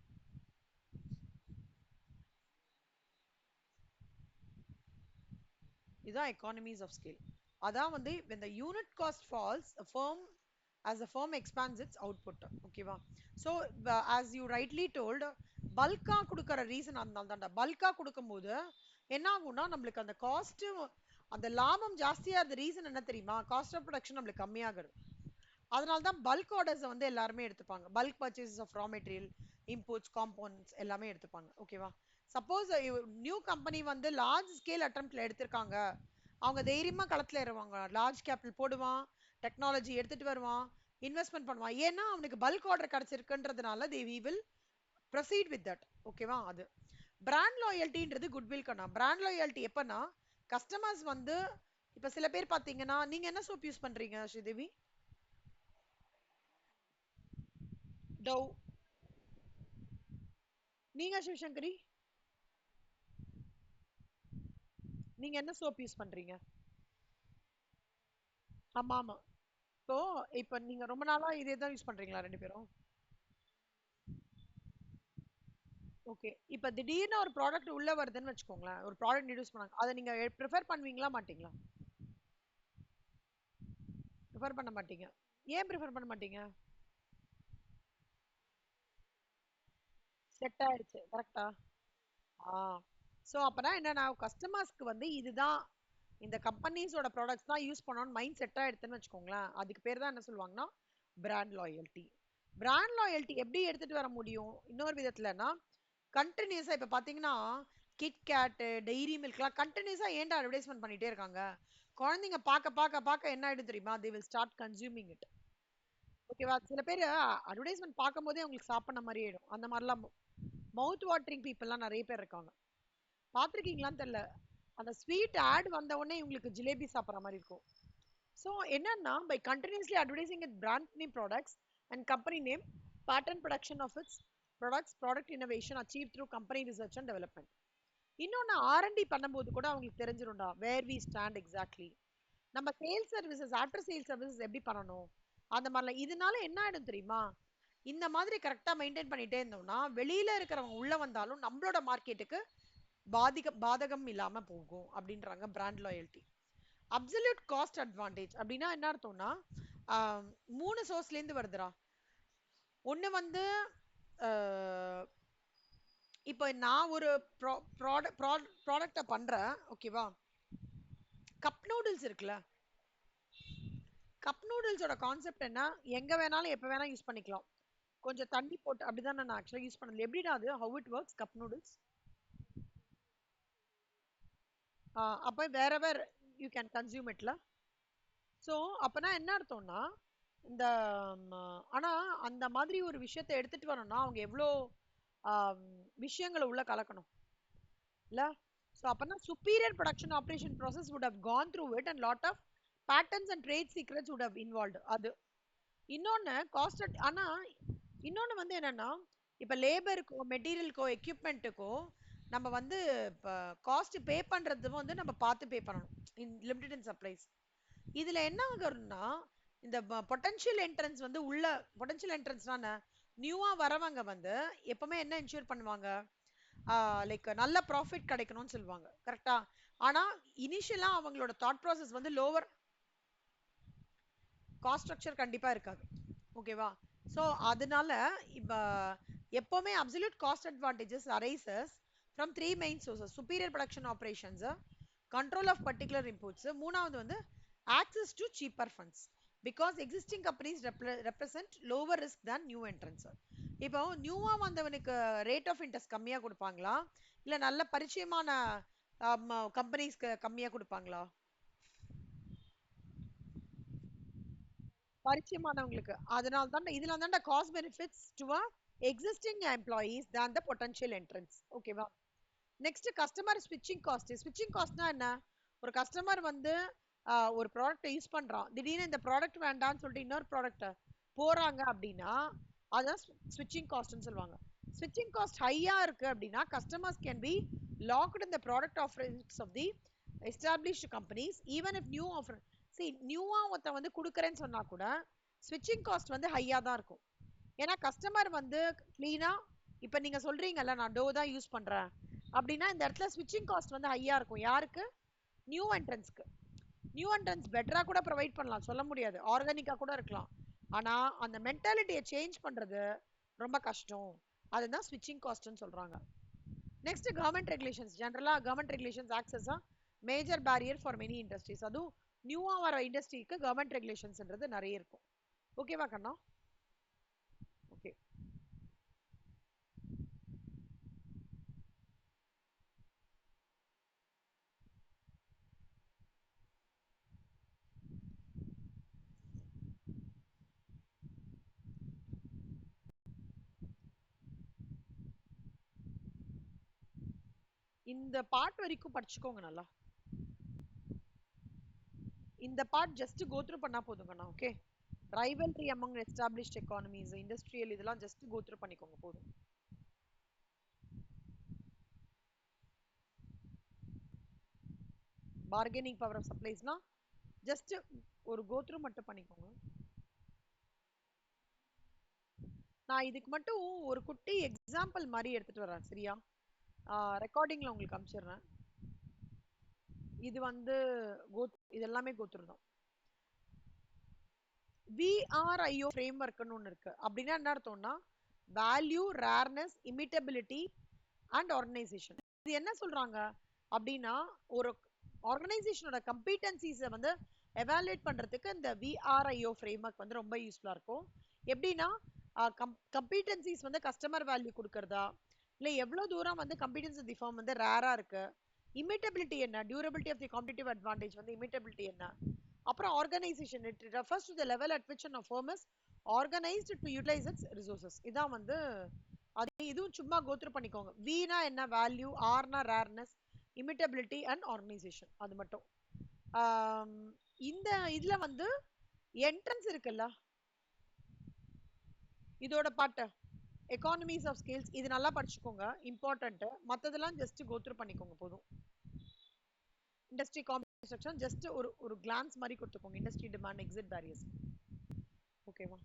இதுதான் எக்கானமிஸ் ஆஃப் ஸ்கேல். அதான் வந்து when the unit cost falls, a firm as the firm expands its output. ஓகேவா? so as you rightly told, பல்கா கொடுக்கற ரீசன் அதனால தான்டா. பல்கா கொடுக்கும்போது என்ன ஆகும்னா நம்மளுக்கு அந்த காஸ்ட், அந்த லாபம் ஜாஸ்தியா இருந்த ரீசன் என்ன தெரியுமா? காஸ்ட் ஆஃப் ப்ரொடக்ஷன் நம்மளுக்கு கம்மியாகுது. அதனால தான் பல்க் ஆர்டர்ஸ் வந்து எல்லாருமே எடுத்துப்பாங்க. Bulk purchases of raw material, imports, compounds எல்லாமே எடுத்துப்பாங்க. ஓகேவா? சப்போஸ் நியூ கம்பெனி வந்து லார்ஜ் ஸ்கேல் அட்டம்ப்ட்ல எடுத்திருக்காங்க, அவங்க தைரியமா களத்துல ஏறுவாங்க. லார்ஜ் கேபிட்டல் போடுவான், டெக்னாலஜி எடுத்துட்டு வருவான், இன்வெஸ்ட்மெண்ட் பண்ணுவான். ஏன்னா அவனுக்கு பல்க் ஆர்டர் கிடைச்சிருக்குன்றதுனால they we will proceed with that. ஓகேவா? அது பிராண்ட் லாயல்ட்டின்றது குட்வில் கண்ணா. பிராண்ட் லாயல்ட்டி எப்பன்னா கஸ்டமர்ஸ் வந்து இப்ப சில பேர் பாத்தீங்கன்னா, நீங்க என்ன சோப் யூஸ் பண்றீங்க ஸ்ரீதேவி? டவ். நீங்க சிவசங்கரி, நீங்க என்ன சோப் யூஸ் பண்றீங்க? ஆமா ஆமா. இப்போ இப்ப நீங்க ரொம்ப நாளா இதே தான் யூஸ் பண்றீங்களா ரெண்டு பேரும்? ஓகே. இப்ப திடீர்னு ஒரு ப்ராடக்ட் உள்ள வருதுன்னு வச்சுக்கோங்களேன், ஒரு ப்ராடக்ட் இன்ட்ரோடியூஸ் பண்ணாங்க, அதை நீங்க ப்ரிஃபர் பண்ணுவீங்களா மாட்டீங்களா? ப்ரிஃபர் பண்ண மாட்டீங்க. ஏன் ப்ரிஃபர் பண்ண மாட்டீங்க? செட் ஆயிடுச்சு கரெக்டா? ஆ. சோ அப்பனா என்னன்னா கஸ்டமர்ஸ்க்கு வந்து இதுதான், இந்த கம்பெனிஸோட ப்ராடக்ட்ஸ் தான் யூஸ் பண்ணணும்னு மைண்ட் செட் ஆயிடுதுன்னு வச்சுக்கோங்களேன், அதுக்கு பேர் தான் என்ன சொல்லுவாங்கன்னா பிராண்ட் லாயல்ட்டி. பிராண்ட் லாயல்ட்டி எப்படி எடுத்துட்டு வர முடியும் இன்னொரு விதத்துலன்னா, கண்டினியூஸா இப்ப பாத்தீங்கன்னா கிட் கேட், டெய்ரி மில்க்லாம் கண்டினியூஸா ஏன்டா அட்வர்டைஸ்மெண்ட் பண்ணிட்டே இருக்காங்க? குழந்தைங்க பார்க்க பார்க்க பார்க்க என்ன ஆயிடும் தெரியுமா? they will start consuming it. ஓகேவா? சில பேர் அட்வர்டைஸ்மெண்ட் பார்க்கும்போதே அவங்களுக்கு சாப்பிட்ற மாதிரி ஆயிடும். அந்த மாதிரிலாம் மவுத் வாட்டரிங் பீப்புள்லாம் நிறைய பேர் இருக்காங்க. பார்த்துருக்கீங்களான்னு தெரியல. அந்த ஸ்வீட் ஆட் வந்த உடனே இவங்களுக்கு ஜிலேபி சாப்பிட்ற மாதிரி இருக்கும். ஸோ என்னன்னா by continuously advertising with brand name products and company name, pattern production of its products, product innovation achieve through company research and development. இன்னொன்னு ஆர்என்டி பண்ணும்போது கூட அவங்களுக்கு தெரிஞ்சிரும்டா வேர் வி ஸ்டாண்ட் எக்ஸாக்ட்லி. நம்ம sales services, after sales services எப்படி பண்ணணும் அந்த மாதிரிலாம். இதனால என்ன ஆயிடும் தெரியுமா? இந்த மாதிரி கரெக்டா மெயின்டைன் பண்ணிட்டே இருந்தோம்னா வெளியில இருக்கிறவங்க உள்ள வந்தாலும் நம்மளோட மார்க்கெட்டுக்கு பாதகம் இல்லாம போகும் அப்படின்றாங்க brand loyalty. Absolute cost advantage அப்படின்னா என்ன அர்த்தம்னா, மூணு சோர்ஸ்ல இருந்து வருதுடா. ஒண்ணு வந்து இப்போ நான் ஒரு ப்ராடக்ட பண்றேன். ஓகேவா? கப் நூடுல்ஸ் இருக்குல்ல, கப் நூடுல்ஸோட கான்செப்ட் என்ன? எங்க வேணாலும் எப்ப வேணா யூஸ் பண்ணிக்கலாம். கொஞ்சம் தண்ணி போட்டு அப்படிதான் நான் ஆக்சுவலா யூஸ் பண்ணது. எப்படிடா அது how it works cup noodles? அப்ப வேற வேற யூ கேன் கன்சியூம் இட்ல. ஸோ அப்பனா என்ன அர்த்தம்னா இந்த ஆனா அந்த மாதிரி ஒரு விஷயத்தை எடுத்துட்டு வரணும்னா அவங்க எவ்வளோ விஷயங்களை உள்ள கலக்கணும் இல்ல? ஸோ அப்பனா superior production operation process would have gone through it and lot of patterns and trade secrets would have involved. அது இன்னொன்னு காஸ்ட். ஆனா இன்னொன்னு வந்து என்னன்னா, இப்ப லேபருக்கோ மெட்டீரியலுக்கோ எக்யூப்மெண்ட்டுக்கோ நம்ம வந்து இப்ப காஸ்ட் பே பண்றது வந்து நம்ம பார்த்து பே பண்ணணும் இன் லிமிடெட் இன் சப்ளைஸ். இதுல என்ன ஆகும்னா இந்த பொட்டன்ஷியல் என்ட்ரன்ஸ் வந்து உள்ள, பொட்டன்ஷியல் என்ட்ரன்ஸ்னா நியூவா வரவங்க வந்து எப்பவுமே என்ன இன்ஷூர் பண்ணுவாங்க, லைக் நல்ல ப்ராஃபிட் கிடைக்கணும்னு சொல்லுவாங்க கரெக்டா? ஆனா இனிஷியலா அவங்களோட தாட் ப்ராசஸ் வந்து லோவர் காஸ்ட் ஸ்ட்ரக்சர் கண்டிப்பா இருக்காது. ஓகேவா? ஸோ அதனால இப்ப எப்பவுமே absolute cost advantages arises from three main sources: superior production operations, control of particular inputs, மூணாவது வந்து access to cheaper funds because existing companies represent lower risk than new entrants. இப்போ நியூவா வந்தவனுக்கு ரேட் ஆஃப் இன்ட்ரெஸ்ட் கம்மியா கொடுப்பாங்களா, இல்ல நல்ல பரிச்சயமான கம்பெனிஸ்க்கு கம்மியா கொடுப்பாங்களா? பரிச்சயமானவங்களுக்கு. அதனால தான் இதுல தான் cost benefits to existing employees than the potential entrants. ஓகேவா? நெக்ஸ்ட் கஸ்டமர் ஸ்விட்சிங் காஸ்ட். ஸ்விட்சிங் காஸ்ட்னா என்ன? ஒரு கஸ்டமர் வந்து ஒரு ப்ராடக்ட் யூஸ் பண்றான், திடீர்னு இந்த ப்ராடக்ட் வேண்டாம்னு சொல்லிட்டு இன்னொரு ப்ராடக்ட் போறாங்க அப்படின்னா அதான் ஸ்விட்சிங் காஸ்ட்னு சொல்லுவாங்க. ஸ்விட்சிங் காஸ்ட் ஹையா இருக்கு அப்படின்னா customers can be locked in the product offerings of the established companies even if new offer. see நியூவா ஒருத்த வந்து குடுக்கறேன்னு சொன்னா கூட ஸ்விட்சிங் காஸ்ட் வந்து ஹையா தான் இருக்கும். ஏன்னா கஸ்டமர் வந்து கிளீனா, இப்ப நீங்க சொல்றீங்கல்ல நான் டோ தான் யூஸ் பண்றேன் அப்படின்னா இந்த இடத்துல ஸ்விட்சிங் காஸ்ட் வந்து ஹையா இருக்கும். யாருக்கு? நியூ என்ட்ரன்ஸ்க்கு. நியூ என்ட்ரன்ஸ் பெட்டரா கூட ப்ரொவைட் பண்ணலாம், சொல்ல முடியாது, ஆர்கானிக்கா கூட இருக்கலாம். ஆனா அந்த மென்டாலிட்டியை சேஞ்ச் பண்றது ரொம்ப கஷ்டம். அதுதான் ஸ்விட்சிங் காஸ்ட்னு சொல்றாங்க. Next government regulations. ஜெனரலா government regulations acts as major barrier for many industries. அதுவும் நியூவா வர இண்டஸ்ட்ரிக்கு கவர்மெண்ட் ரெகுலேஷன்ஸ்ன்றது நிறைய இருக்கும். ஓகேவா கண்ணா? ஓகே. இந்த பார்ட் வரைக்கும் படிச்சுக்கோங்க நல்லா. இந்த பார்ட் ஜஸ்ட் கோ த்ரூ பண்ணா போதுங்கண்ணா. Okay. rivalry among established economies, industrial இதெல்லாம் ஜஸ்ட் கோ த்ரூ பண்ணிக்கோங்க போதும். bargaining power of suppliesனா ஜஸ்ட் ஒரு கோ த்ரூ மட்டும் பண்ணிக்கோங்க. நான் இதுக்கு மட்டும் ஒரு குட்டி எக்ஸாம்பிள் மாதிரி எடுத்துட்டு வரேன், சரியா? ரெக்கார்டிங்ல உங்களுக்கு அனுப்பிச்சிடுறேன். இது வந்து இது எல்லாமே கோ த்ரூ தான். VRIO ஃப்ரேம்வொர்க்னு ஒன்று இருக்கு. அப்படின்னா என்ன அர்த்தம்னா வேல்யூ, ரேர்னஸ், இமிட்டபிலிட்டி அண்ட் ஆர்கனைசேஷன். இது என்ன சொல்றாங்க அப்படின்னா ஒரு ஆர்கனைசேஷனோட கம்பீட்டன்சிஸை வந்து எவாலுவேட் பண்றதுக்கு இந்த VRIO ஃப்ரேம்வொர்க் வந்து ரொம்ப யூஸ்ஃபுல்லா இருக்கும். எப்படின்னா கம்பீட்டன்சிஸ் வந்து கஸ்டமர் வேல்யூ கொடுக்கறதா, இல்லை எவ்வளோ தூரம் வந்து கம்பீட்டன்ஸ் தி ஃபார்ம் வந்து ரேரா இருக்கு, இமிட்டபிலிட்டி என்ன, durability of the competitive advantage வந்து இமிட்டபிலிட்டி என்ன, அப்புறம் organisation it refers to the level at which a firm is organized to utilize its resources. இதான் வந்து அது. இதுவும் சும்மா கோத்ரூ பண்ணிக்கோங்க. வீனா என்ன, வேல்யூ, ஆர்னா ரேர்னஸ், இமிட்டபிலிட்டி அண்ட் ஆர்கனைசேஷன். அது மட்டும். இந்த இதுல வந்து என்ட்ரன்ஸ் இருக்குல்ல, இதோட பாட்டு எக்கானமிஸ் ஆஃப் ஸ்கேல்ஸ், இது நல்லா படிச்சுக்கோங்க, இம்பார்ட்டன்ட். மற்றதெல்லாம் ஜஸ்ட் கோத்ரூ பண்ணிக்கோங்க போதும். இண்டஸ்ட்ரி காம்படிஷன் ஜஸ்ட் ஒரு கிளான்ஸ் மாதிரி கொடுத்துக்கோங்க. Industry demand, exit barriers. ஓகேவா?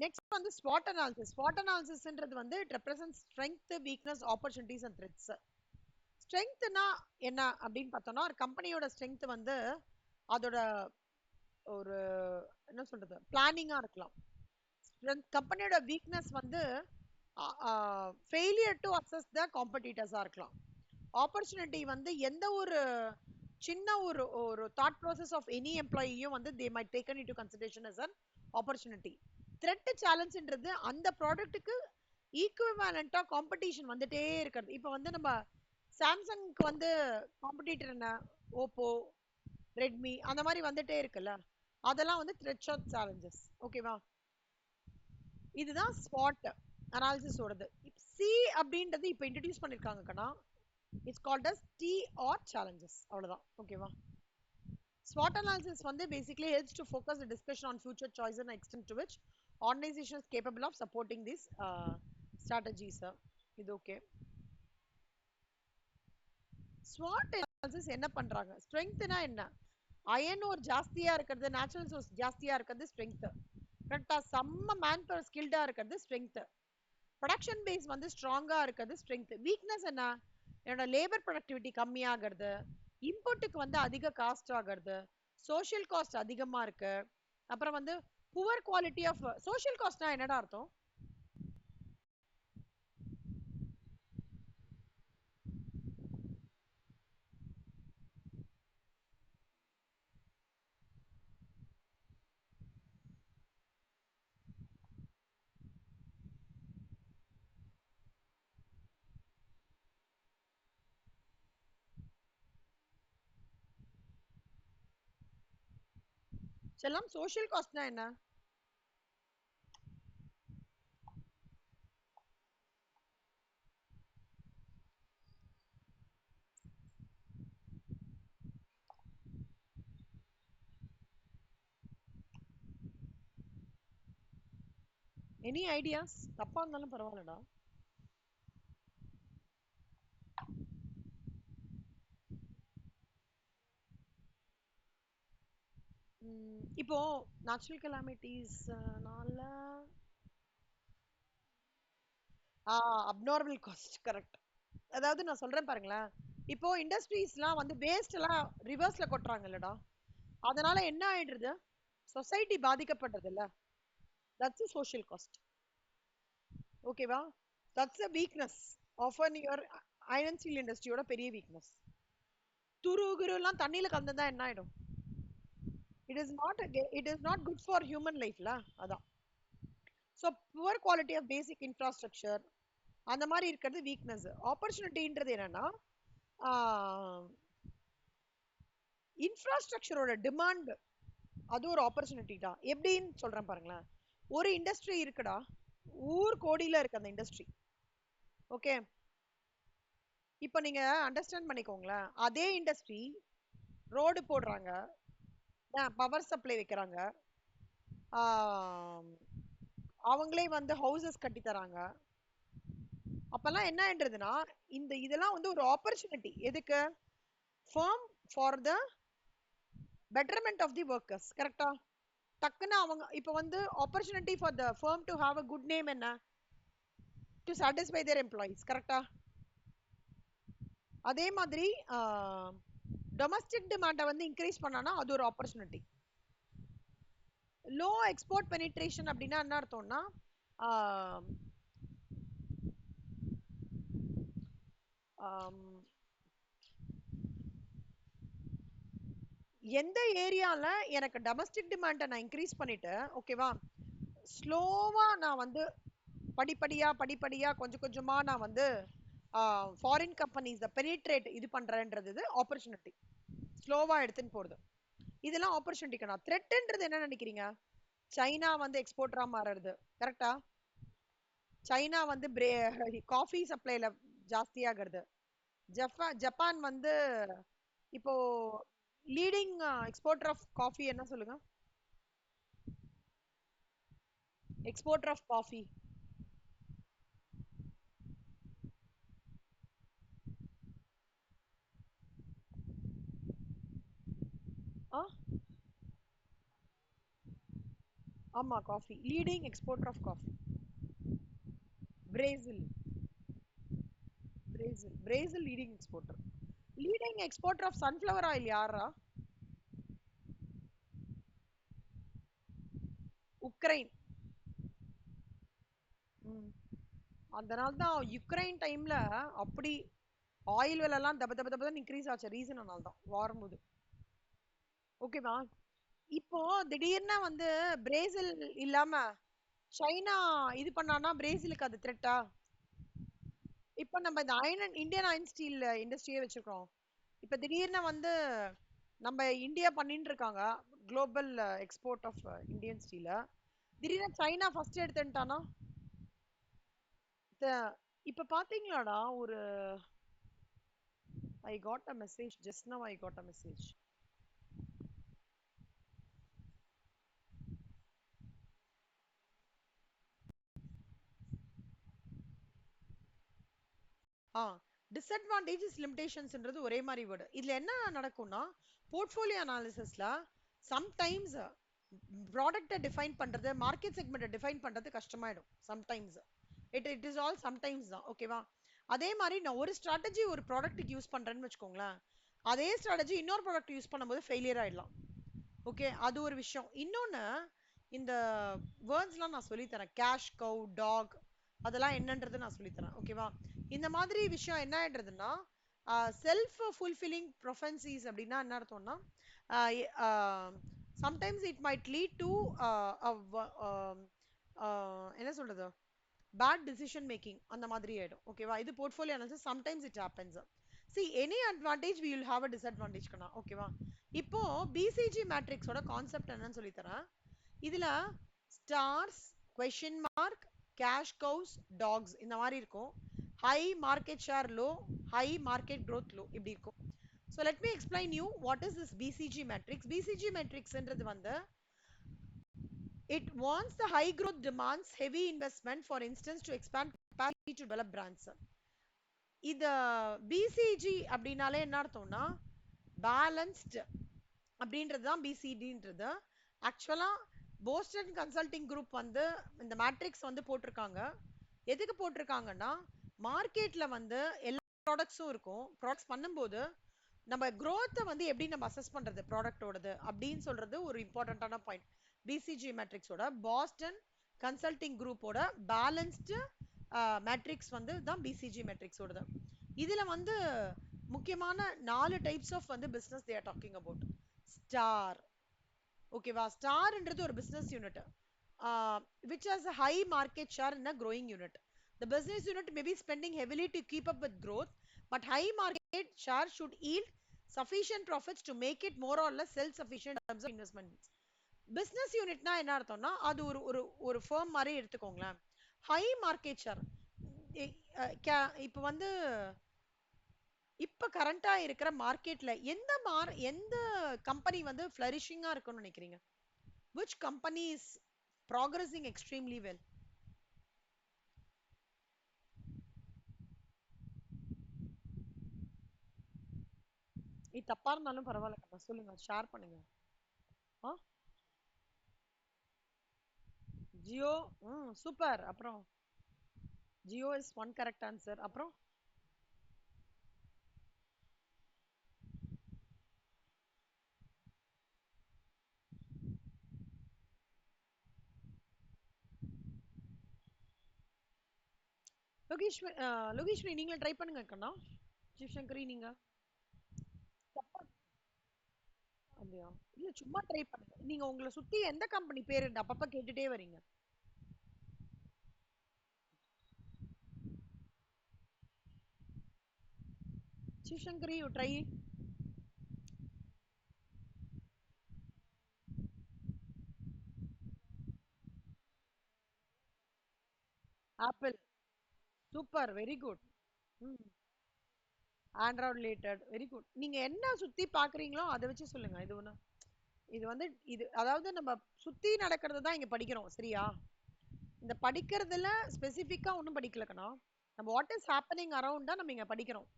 நெக்ஸ்ட் வந்து SWOT அனாலிசிஸ். SWOT அனாலிசிஸ்ன்றது வந்து it represent strength, weakness, opportunities and threats. ஸ்ட்ரெங்த்னா என்ன அப்படின்னு பார்த்தோம்னா ஒரு கம்பெனியோட ஸ்ட்ரெங்த் வந்து அதோட ஒரு என்ன சொல்றது பிளானிங்கா இருக்கலாம். கம்பெனியோட வீக்னஸ் வந்து ஃபெயிலியர் டு அக்சஸ் த காம்படிட்டர்ஸா இருக்கலாம். ஆப்பர்ச்சுனிட்டி வந்து எந்த ஒரு சின்ன ஒரு ஒரு தாட் ப்ராசஸ் ஆஃப் எனி எம்ப்ளாயியும் வந்து they might taken into consideration as an opportunity. Threat சேலஞ்சுன்றது அந்த ப்ராடக்ட்டுக்கு ஈக்குவலண்டா காம்படிஷன் வந்துட்டே இருக்கிறது. இப்போ வந்து நம்ம சாம்சங்க்கு வந்து காம்படிட்டர் என்ன, ஓப்போ, ரெட்மி, அந்த மாதிரி வந்துட்டே இருக்குல்ல, அதெல்லாம் வந்து த்ரெட்ஸ் ஆஃப் சேலஞ்சஸ். ஓகேவா? இதுதான் ஸ்பாட் அனாலிசிஸோடது. சி அப்படின்றது இப்போ இன்ட்ரடியூஸ் பண்ணிருக்காங்க கண்ணா. It's called as T R challenges. அவ்வளவுதான். ஓகேவா? SWOT analysis வந்து basically helps to focus the discussion on future choices and extent to which organization is capable of supporting these strategies. இது ஓகே. SWOT analysis என்ன பண்றாங்க? ஸ்ட்ரெங்த்னா என்ன? அயன் ஒரு ஜாஸ்தியா இருக்கிறது, நேச்சுரல் சோர்ஸ் ஜாஸ்தியா இருக்கிறது ஸ்ட்ரெங்த். கரெக்டா? செம்ம மேன் பவர் ஸ்கில்டா இருக்கிறது ஸ்ட்ரெங்த். ப்ரொடக்ஷன் பேஸ் வந்து ஸ்ட்ராங்கா இருக்கிறது ஸ்ட்ரெங்த். வீக்னஸ் என்ன? என்னோட லேபர் ப்ரொடக்டிவிட்டி கம்மியாகிறது, இன்புட்டுக்கு வந்து அதிக காஸ்ட் ஆகிறது, சோஷியல் காஸ்ட் அதிகமா இருக்கு, அப்புறம் வந்து புவர் குவாலிட்டி ஆஃப் சோஷியல் காஸ்ட்னா என்னடா அர்த்தம்? செல்லம் சோஷியல் காஸ்ட்னா என்ன? Any ideas? தப்பா இருந்தாலும் பரவாயில்லடா. இப்போ நேச்சுரல் கலாமிட்டிஸ்னால அப்நார்மல் காஸ்ட் கரெக்ட். அதாவது நான் சொல்றேன் பாருங்களேன், இப்போ இண்டஸ்ட்ரீஸ்லாம் வந்து வேஸ்ட் எல்லாம் ரிவர்ஸ்ல கொட்டுறாங்க இல்லடா, அதனால என்ன ஆயிடுறது? சொசைட்டி பாதிக்கப்படுறது இல்ல. That's social cost. ஓகேவா? That's a weakness of your iron steel இண்டஸ்ட்ரியோட பெரிய வீக்னஸ். துரு குருலாம் தண்ணியில கலந்துதான் என்ன ஆயிடும்? It is not good for human லைஃப்ல. அதான். So poor quality of basic infrastructure அந்த மாதிரி இருக்கிறது வீக்னஸ். ஆப்பர்ச்சுனிட்டின்றது என்னன்னா இன்ஃப்ராஸ்ட்ரக்சரோட டிமாண்ட், அது ஒரு ஆப்பர்ச்சுனிட்டி தான். எப்படின்னு சொல்றேன் பாருங்களேன். ஒரு இண்டஸ்ட்ரி இருக்குடா, ஊர் கோடியில இருக்கு அந்த இண்டஸ்ட்ரி. ஓகே, இப்போ நீங்க அண்டர்ஸ்டாண்ட் பண்ணிக்கோங்களேன். அதே இண்டஸ்ட்ரி ரோடு போடுறாங்க, பவர் சப்ளை வைக்கிறாங்க, அவங்களே வந்து ஹவுசஸ் கட்டி தராங்க. அப்பெல்லாம் என்ன ஆயிடுறதுன்னா, இதெல்லாம் வந்து ஒரு ஆப்பர்ச்சுனிட்டி. எதுக்கு? Firm for the betterment of the workers. கரெக்டா? டக்குன்னு அவங்க இப்போ வந்து opportunity for the firm to have a good name என்ன? To satisfy their employees. கரெக்டா? அதே மாதிரி டொமஸ்டிக் டிமாண்டை வந்து இன்க்ரீஸ் பண்ணானா அது ஒரு ஆப்பர்ச்சுனிட்டி. லோ எக்ஸ்போர்ட் பெனிட்ரேஷன் அப்படின்னா என்ன அர்த்தம்னா, எந்த ஏரியால எனக்கு டொமஸ்டிக் டிமாண்டை நான் இன்க்ரீஸ் பண்ணிட்டு, ஓகேவா, ஸ்லோவா நான் வந்து படிப்படியா படிப்படியா கொஞ்சம் கொஞ்சமா நான் வந்து ஃபாரின் கம்பெனிஸ் பெனிட்ரேட் இது பண்றேன்றது ஆப்பர்ச்சுனிட்டி. ஸ்லோவா எடுத்துன்னு போறது இதெல்லாம் ஆப்பர்ச்சுனிட்டி. நான் த்ரெட்ன்றது என்ன நினைக்கிறீங்க? சைனா வந்து எக்ஸ்போர்ட்டரா மாறுறது. கரெக்டா? சைனா வந்து காஃபி சப்ளைல ஜாஸ்தியாகிறது. ஜப்பான் வந்து இப்போ லீடிங் எக்ஸ்போர்ட்டர் ஆஃப் காஃபி என்ன சொல்லுங்க? Exporter of coffee. ஆமா, coffee leading exporter of coffee. Brazil. Brazil leading exporter. Leading exporter of sunflower oil யாரா? உக்ரைன். அதனால தான் யுக்ரைன் டைம்ல அப்படி ஆயில் விலை எல்லாம் தப தப தபன்னு இன்க்ரீஸ் ஆச்சு. ரீசன் அதனால தான், வாரும் போது. ஓகேவா? இப்போ திடீர்னு வந்து பிரேசில் இல்லாம சைனா இது பண்ணானா பிரேசிலுக்கு அது த்ரெட்டா? இப்போ நம்ம இந்த இந்தியன் அயன் ஸ்டீல் இண்டஸ்ட்ரியே வச்சிருக்கோம். இப்போ திடீர்னு வந்து நம்ம இந்தியா பண்ணிட்டு இருக்காங்க குளோபல் எக்ஸ்போர்ட் ஆஃப் இந்தியன் ஸ்டீல. திடீர்னு சைனா ஃபர்ஸ்ட் எடுத்துட்டானா? இப்ப பாத்தீங்களாடா, ஒரு I got a message just now. I got a message. Disadvantages லிமிடேஷன்ஸ்ன்றது ஒரே மாதிரி வேர்டு. இதுல என்ன நடக்கும்னா, போர்ட்ஃபோலியோ அனாலிசிஸ்ல சம்டைம்ஸ் ப்ராடக்ட்டை டிஃபைன் பண்றது, மார்க்கெட் செக்மெண்ட்டை டிஃபைன் பண்றது கஷ்டமாயிடும். Sometimes it is all sometimes தான். ஓகேவா? அதே மாதிரி நான் ஒரு ஸ்ட்ராட்டஜி ஒரு ப்ராடக்ட்டுக்கு யூஸ் பண்றேன்னு வச்சுக்கோங்களேன், அதே ஸ்ட்ராட்டஜி இன்னொரு ப்ராடக்ட் யூஸ் பண்ணும்போது ஃபெயிலியர் ஆயிடலாம். ஓகே, அது ஒரு விஷயம். இன்னொன்னு, இந்த வேர்ட்ஸ்லாம் நான் சொல்லி தரேன். கேஷ் கவ், டாக், அதெல்லாம் என்னன்றது நான் சொல்லி தரேன். ஓகேவா? இந்த மாதிரி விஷயம் என்ன ஆயிடுறதுன்னா செல்ஃப் ஃபுல்ஃபில்லிங் ப்ரொஃபன்சிஸ் அப்படின்னா என்ன அர்த்தம்னா sometimes it might lead to என்ன சொல்றது பேட் டிசிஷன் மேக்கிங் அந்த மாதிரி ஆயிடும். ஓகேவா? இது portfolio analysis sometimes it happens. see any advantage we will have a disadvantage கண்ணா. ஓகேவா? இப்போ பிசிஜி மேட்ரிக்ஸோட கான்செப்ட் என்னன்னு சொல்லி தரேன். இதுல stars, question mark, cash cows, dogs இந்த மாதிரி இருக்கும். High market share low, high market growth low இப்படி இருக்கும். so let me explain you what is this BCG matrix. BCG matrix என்றது வந்து it wants the high growth demands heavy investment, for instance to expand capacity to develop brands. இது பிசிஜி அப்படின்னாலே என்ன அர்த்தம்னா பேலன்ஸ்டு அப்படின்றது தான் பிசிடின்றது. ஆக்சுவலா போஸ்டன் கன்சல்டிங் குரூப் வந்து இந்த மேட்ரிக்ஸ் வந்து போட்டிருக்காங்க. எதுக்கு போட்டிருக்காங்கன்னா மார்க்கெட்ல வந்து எல்லா ப்ராடக்ட்ஸும் இருக்கும். ப்ராடக்ட்ஸ் பண்ணும்போது நம்ம growth வந்து எப்படி நம்ம அசஸ் பண்றது ப்ராடக்டோடது அப்படின்னு சொல்றது ஒரு இம்பார்ட்டன்டான பாயிண்ட். பிசிஜி மேட்ரிக்ஸோட பாஸ்டன் கன்சல்டிங் குரூப்போட பேலன்ஸ்டு மேட்ரிக்ஸ் வந்து தான் பிசிஜி மேட்ரிக்ஸோடது. இதுல வந்து முக்கியமான 4 டைப்ஸ் ஆஃப் வந்து business they are talking about. Star, ஓகேவா? ஸ்டார்ன்றது ஒரு business unit which has a high market share in a growing unit. The business unit may be spending heavily to keep up with growth, but high market share should yield sufficient profits to make it more or less self sufficient in terms of investment. Business யூனிட்னா என்ன அர்த்தம்னா அது ஒரு ஒரு ஒரு ஃபர்ம் மாதிரி எடுத்துக்கோங்களேன். ஹை மார்க்கெட் ஷேர் இப்போ வந்து இப்ப கரண்டா இருக்கிற மார்க்கெட்ல எந்த கம்பெனி வந்து ஃபிளரிஷிங்கா இருக்கும்னு நினைக்கிறீங்க? which company is progressing extremely well? இது தப்பா இருந்தாலும் பரவாயில்ல, சொல்லுங்க, ஷேர் பண்ணுங்க. ஜியோ. சூப்பர். அப்புறம் Jio is one correct answer. அப்புறம் லோகேஸ்வரி நீங்க ட்ரை பண்ணுங்க கண்ணா. சிவசங்கரி நீங்க அப்படியா? இல்ல சும்மா ட்ரை பண்ணுங்க. நீங்க உங்களை சுத்தி எந்த கம்பெனி பேரு அப்பப்ப கேட்டுட்டே வரீங்க? Sivasankari you try. Apple. Super, very good. Android related, very good. நீங்க என்ன சுத்தி பாக்குறீங்களோ அதை வச்சு சொல்லுங்க. இது ஒண்ணு, இது வந்து இது அதாவது நம்ம சுத்தி நடக்கிறது தான் இங்க படிக்கிறோம். சரியா? இந்த படிக்கிறதுல ஸ்பெசிஃபிக்கா ஒன்றும் படிக்கலக்கண்ணா. நம்ம வாட் இஸ் ஹேப்பனிங் அரௌண்ட் தான் நம்ம இங்க படிக்கிறோம்.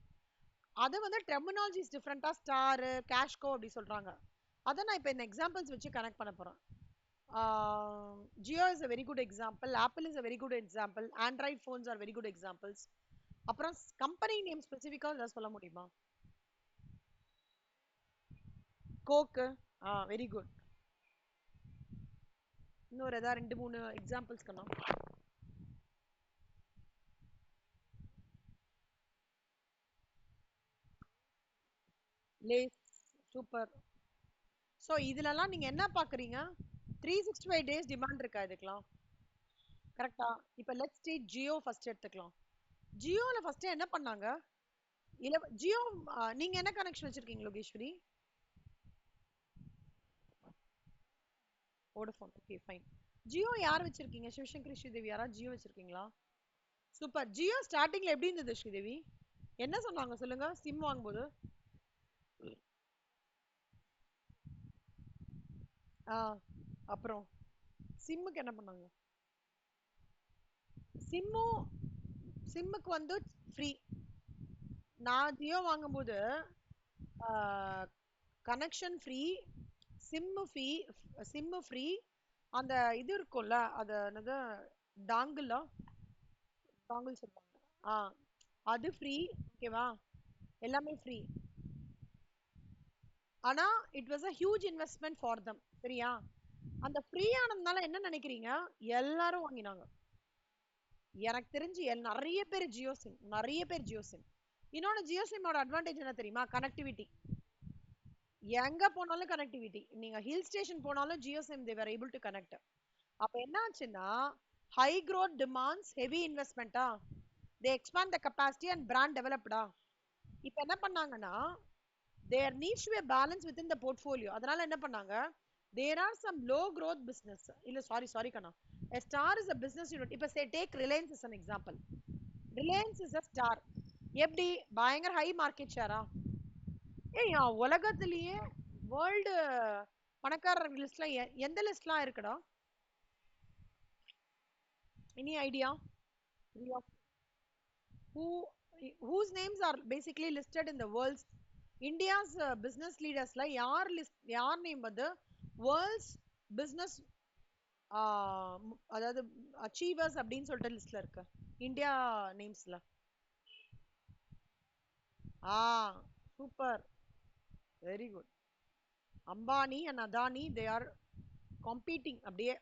அது வந்து டெர்மினாலஜிஸ் டிஃப்ரெண்டா ஸ்டார், கேஷ்கோ அப்படி சொல்றாங்க. அதை நான் இப்போ இந்த எக்ஸாம்பிள்ஸ் வச்சு கனெக்ட் பண்ண போறேன். Jio is a very good example, Apple is a very good example, Android phones are very good examples. அப்புறம் கம்பெனி நேம் ஸ்பெசிஃபிக்கா ஏதாவது சொல்ல முடியுமா? கோக்கு. Very good. இன்னொரு ஏதாவது 2 3 எக்ஸாம்பிள்ஸ் கண்ணா. லேஸ். சூப்பர். ஸோ இதுலலாம் நீங்க என்ன பாக்குறீங்க? 365 டேஸ் டிமாண்ட் இருக்கா இதுக்கெல்லாம்? கரெக்டா? இப்போ லெட்ஸ் டேக் ஜியோ ஃபர்ஸ்ட் எடுத்துக்கலாம். ஜியோல ஃபர்ஸ்ட் என்ன பண்ணாங்க? ஜியோ நீங்க என்ன கனெக்ஷன் வச்சிருக்கீங்க Lokeswari? Vodafone. Okay fine. Jio யார் வச்சிருக்கீங்க? சிவசங்கரி, ஸ்ரீதேவி யாரா ஜியோ வச்சிருக்கீங்களா? சூப்பர். ஜியோ ஸ்டார்டிங்ல எப்படி இருந்தது ஸ்ரீதேவி? என்ன சொன்னாங்க சொல்லுங்க சிம் வாங்கும்போது? ஆ அப்புறம் சிம்முக்கு என்ன பண்ணாங்க? சிம்மு சிம்முக்கு வந்து ஃப்ரீ. நான் ஜியோ வாங்கும்போது connection free, sim free, sim free. அந்த இது இருக்கும்ல அது என்னது, டாங்கிளா, டாங்கிள் சொல்லுவாங்க. ஆ அது ஃப்ரீ. ஓகேவா? எல்லாமே ஃப்ரீ. ஆனா it was a huge investment for them. சரியா? அந்த ஃப்ரீ ஆனதுனால என்ன நினைக்கிறீங்க? எல்லாரும் வாங்கினாங்க. எனக்கு தெரிஞ்சு நிறைய பேர் ஜியோ சிம், நிறைய பேர் ஜியோ சிம். இன்னொன்னு ஜியோ சிம்மோட அட்வான்டேஜ் என்ன தெரியுமா? கனெக்டிவிட்டி. எங்க போனாலும் கனெக்டிவிட்டி. நீங்க ஹில் ஸ்டேஷன் போனாலும் Jio sim they were able to connect. அப்ப என்ன ஆச்சுன்னா high growth demands heavy investment. they expand the capacity and brand developed. இப்ப என்ன பண்ணாங்கன்னா there needs to be a balance within the portfolio. அதனால என்ன பண்ணாங்க, there are some low growth business. இல்ல சாரி கண்ணா, a star is a business unit. இப்ப say take Reliance as an example. Reliance is a star. எப்படி பயங்கர ஹை மார்க்கெட் ஷேரா? ஏய் உலகத்திலேயே வேர்ல்டு பணக்காரர் லிஸ்ட்ல எந்த லிஸ்ட்லாம் இருக்குடா? Any idea? who whose names are basically listed in the world's India's business leaders ல யார் லிஸ்ட், யார் நேம் வந்து வேர்ல்ட்ஸ் பிசினஸ் அதாவது அச்சீவர்ஸ் அப்படின்னு சொல்லிட்டு லிஸ்ட்ல இருக்கு இந்தியா நேம்ஸ்ல? ஆ super, very good. Ambani and Adani they are competing. அப்படியே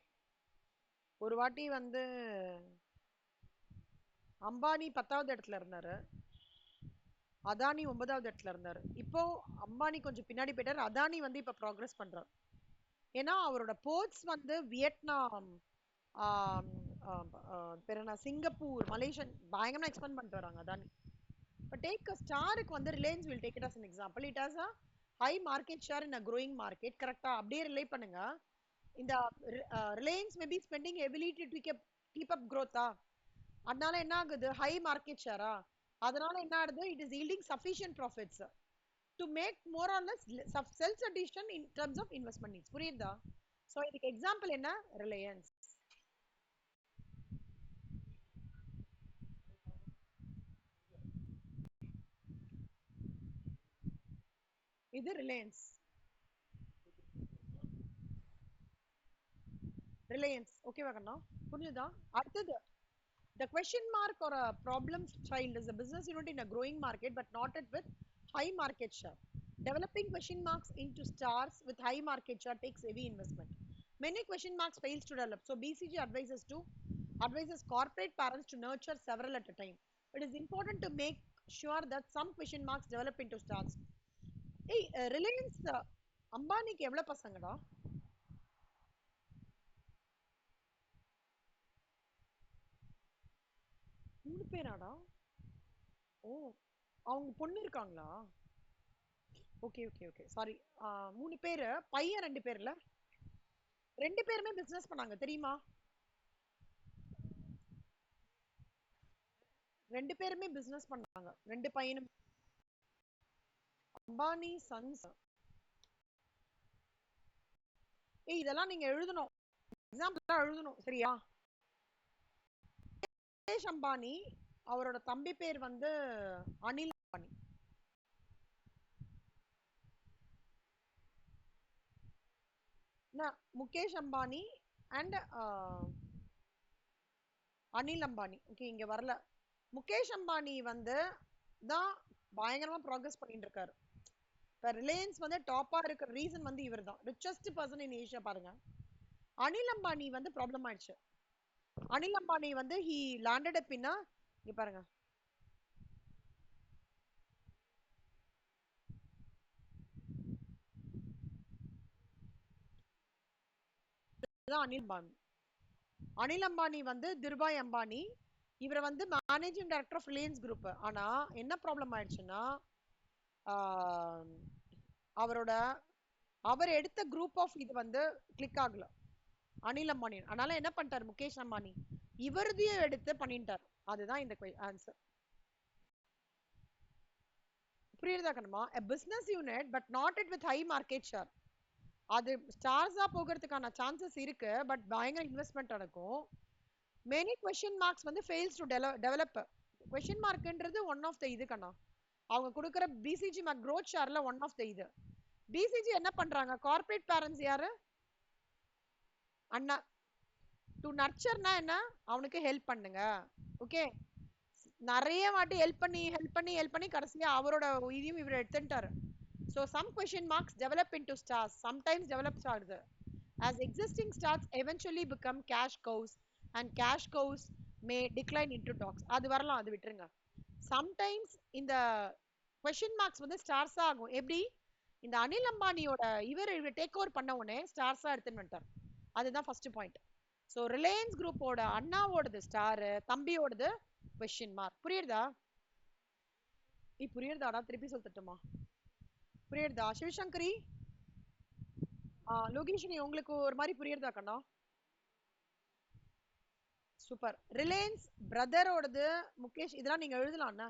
ஒரு வாட்டி வந்து அம்பானி 10வது இடத்துல இருந்தாரு, அதானி 9வது இடத்துல இருந்தாரு. இப்போ அம்பானி கொஞ்சம் பின்னாடி போயிட்டாரு, அதானி வந்து இப்ப ப்ராக்ரஸ் பண்றாரு. ஏன்னா அவரோட போர்ட்ஸ் வந்து வியட்நாம், பேர் என்ன, சிங்கப்பூர், மலேசியன் பயங்கரமா எக்ஸ்பேண்ட் பண்ணிட்டு வராங்க அதானி. இப்போ டேக் ஸ்டாருக்கு வந்து Reliance will take it as an example. it has a high market share in a growing market. கரெக்டா அப்படியே ரிலே பண்ணுங்க. இந்த Reliance maybe spending heavily to keep up growth. அதனால என்ன ஆகுது, ஹை மார்க்கெட் ஷேரா, அதனால என்ன ஆகுது, it is yielding sufficient profits to make more or less self sufficient in terms of investment needs. புரியுதா? சோ இதுக்கு எக்ஸாம்பிள் என்ன, ரிலையன்ஸ். இது ரிலையன்ஸ், ரிலையன்ஸ். ஓகேவா கண்ணா? புரியுதா? அடுத்தது the question mark or a problem child is a business unit in a growing market but not at with high market share. Developing question marks into stars with high market share takes heavy investment. Many question marks fails to develop. So BCG advises corporate parents to nurture several at a time. It is important to make sure that some question marks develop into stars. Hey, Reliance அம்பானிக்கு எவ்வளவு பசங்கடா? 3 பேராடா? ஓ, அவங்க பொண்ணு இருக்காங்களா? Okay okay okay, sorry. 3 பேரு, பையன் 2 பேர்ல, 2 பேருமே பிசினஸ் பண்ணாங்க தெரியுமா? 2 பேருமே பிசினஸ் பண்ணாங்க, 2 பையனும். அம்பானி சன்ஸ். ஏய் இதெல்லாம் நீங்க எழுதணும், எக்ஸாம்பிள் எழுதணும், சரியா? முகேஷ் அம்பானி, அவரோட தம்பி பேர் வந்து அனில் அம்பானி. முகேஷ் அம்பானி அண்ட் அனில் அம்பானி. ஓகே, இங்க வரல. முகேஷ் அம்பானி வந்து தான் பயங்கரமா ப்ராக்ரஸ் பண்ணிட்டு இருக்காரு. இப்ப ரிலையன்ஸ் வந்து டாப்பா இருக்கிற ரீசன் வந்து இவர் தான், ரிச்சஸ்ட் பர்சன் இன் ஏஷியா. பாருங்க, அனில் அம்பானி வந்து ப்ராப்ளம் ஆயிடுச்சு. அனில் அம்பானி வந்து he landed up in a, இங்க பாருங்க, அனில் அம்பானி. அனில் அம்பானி வந்து திருபாய் அம்பானி, இவரை வந்து managing director of Reliance group. ஆனா என்ன ப்ராப்ளம் ஆயிடுச்சுன்னா, அவரோட அவர் எடுத்த குரூப் ஆஃப் இது வந்து கிளிக் ஆகல அனில் அம்பானி. அதனால என்ன பண்ணிட்டாரு முகேஷ் அம்பானி, இவரதையும் எடுத்து பண்ணிட்டார். அதுதான் இந்த ஆன்சர். புரியுதா Kannamma? a business unit but not it with high market share. அது ஸ்டார்ஸா போகிறதுக்கான சான்சஸ் இருக்கு, பட் பயங்கர இன்வெஸ்ட்மெண்ட் நடக்கும். மெனி கொஸ்டின் மார்க்ஸ் வந்து ஃபெயில்ஸ் டு டெவலப். கொஸ்டின் மார்க்ன்றது ஒன் ஆஃப் த இது கண்ணா, அவங்க கொடுக்குற பிசிஜி மார்க் growth ஷேர்ல ஒன் ஆஃப் த இது. பிசிஜி என்ன பண்றாங்க, கார்ப்பரேட் பேரண்ட்ஸ் யாரு, அண்ணா. டு நர்ச்சர்னா என்ன, அவனுக்கு ஹெல்ப் பண்ணுங்க. ஓகே, நிறைய வாட்டி ஹெல்ப் பண்ணி கடைசியா அவரோட இதையும் இவர் எடுத்துட்டாரு. So some question marks develop into stars, sometimes develops ஆகுது as existing stocks eventually become cash cows and cash cows may decline into dogs. அது வரலாம், அது விட்டுருங்க. சம்டைம்ஸ் இந்த கொஸ்டின் மார்க்ஸ் வந்து ஸ்டார்ஸா ஆகும். எப்படி இந்த அனில் அம்பானியோட இவர் டேக் ஓவர் பண்ண உடனே ஸ்டார்ஸா எடுத்துன்னு வந்துட்டார். அதுதான் ஃபர்ஸ்ட் பாயிண்ட். ஸோ ரிலையன்ஸ் குரூப்போட அண்ணாவோடது ஸ்டாரு, தம்பியோடது கொஸ்டின் மார்க். புரியுறதா? புரியுறதாடா? திருப்பி சொல்லட்டுமா? புரியுறதா சிவசங்கரி? லோகேஷினி உங்களுக்கு ஒரு மாதிரி புரியுறதா கண்ணா? சூப்பர். ரிலையன்ஸ் பிரதரோடது முகேஷ், இதெல்லாம் நீங்க எழுதலாம்னா.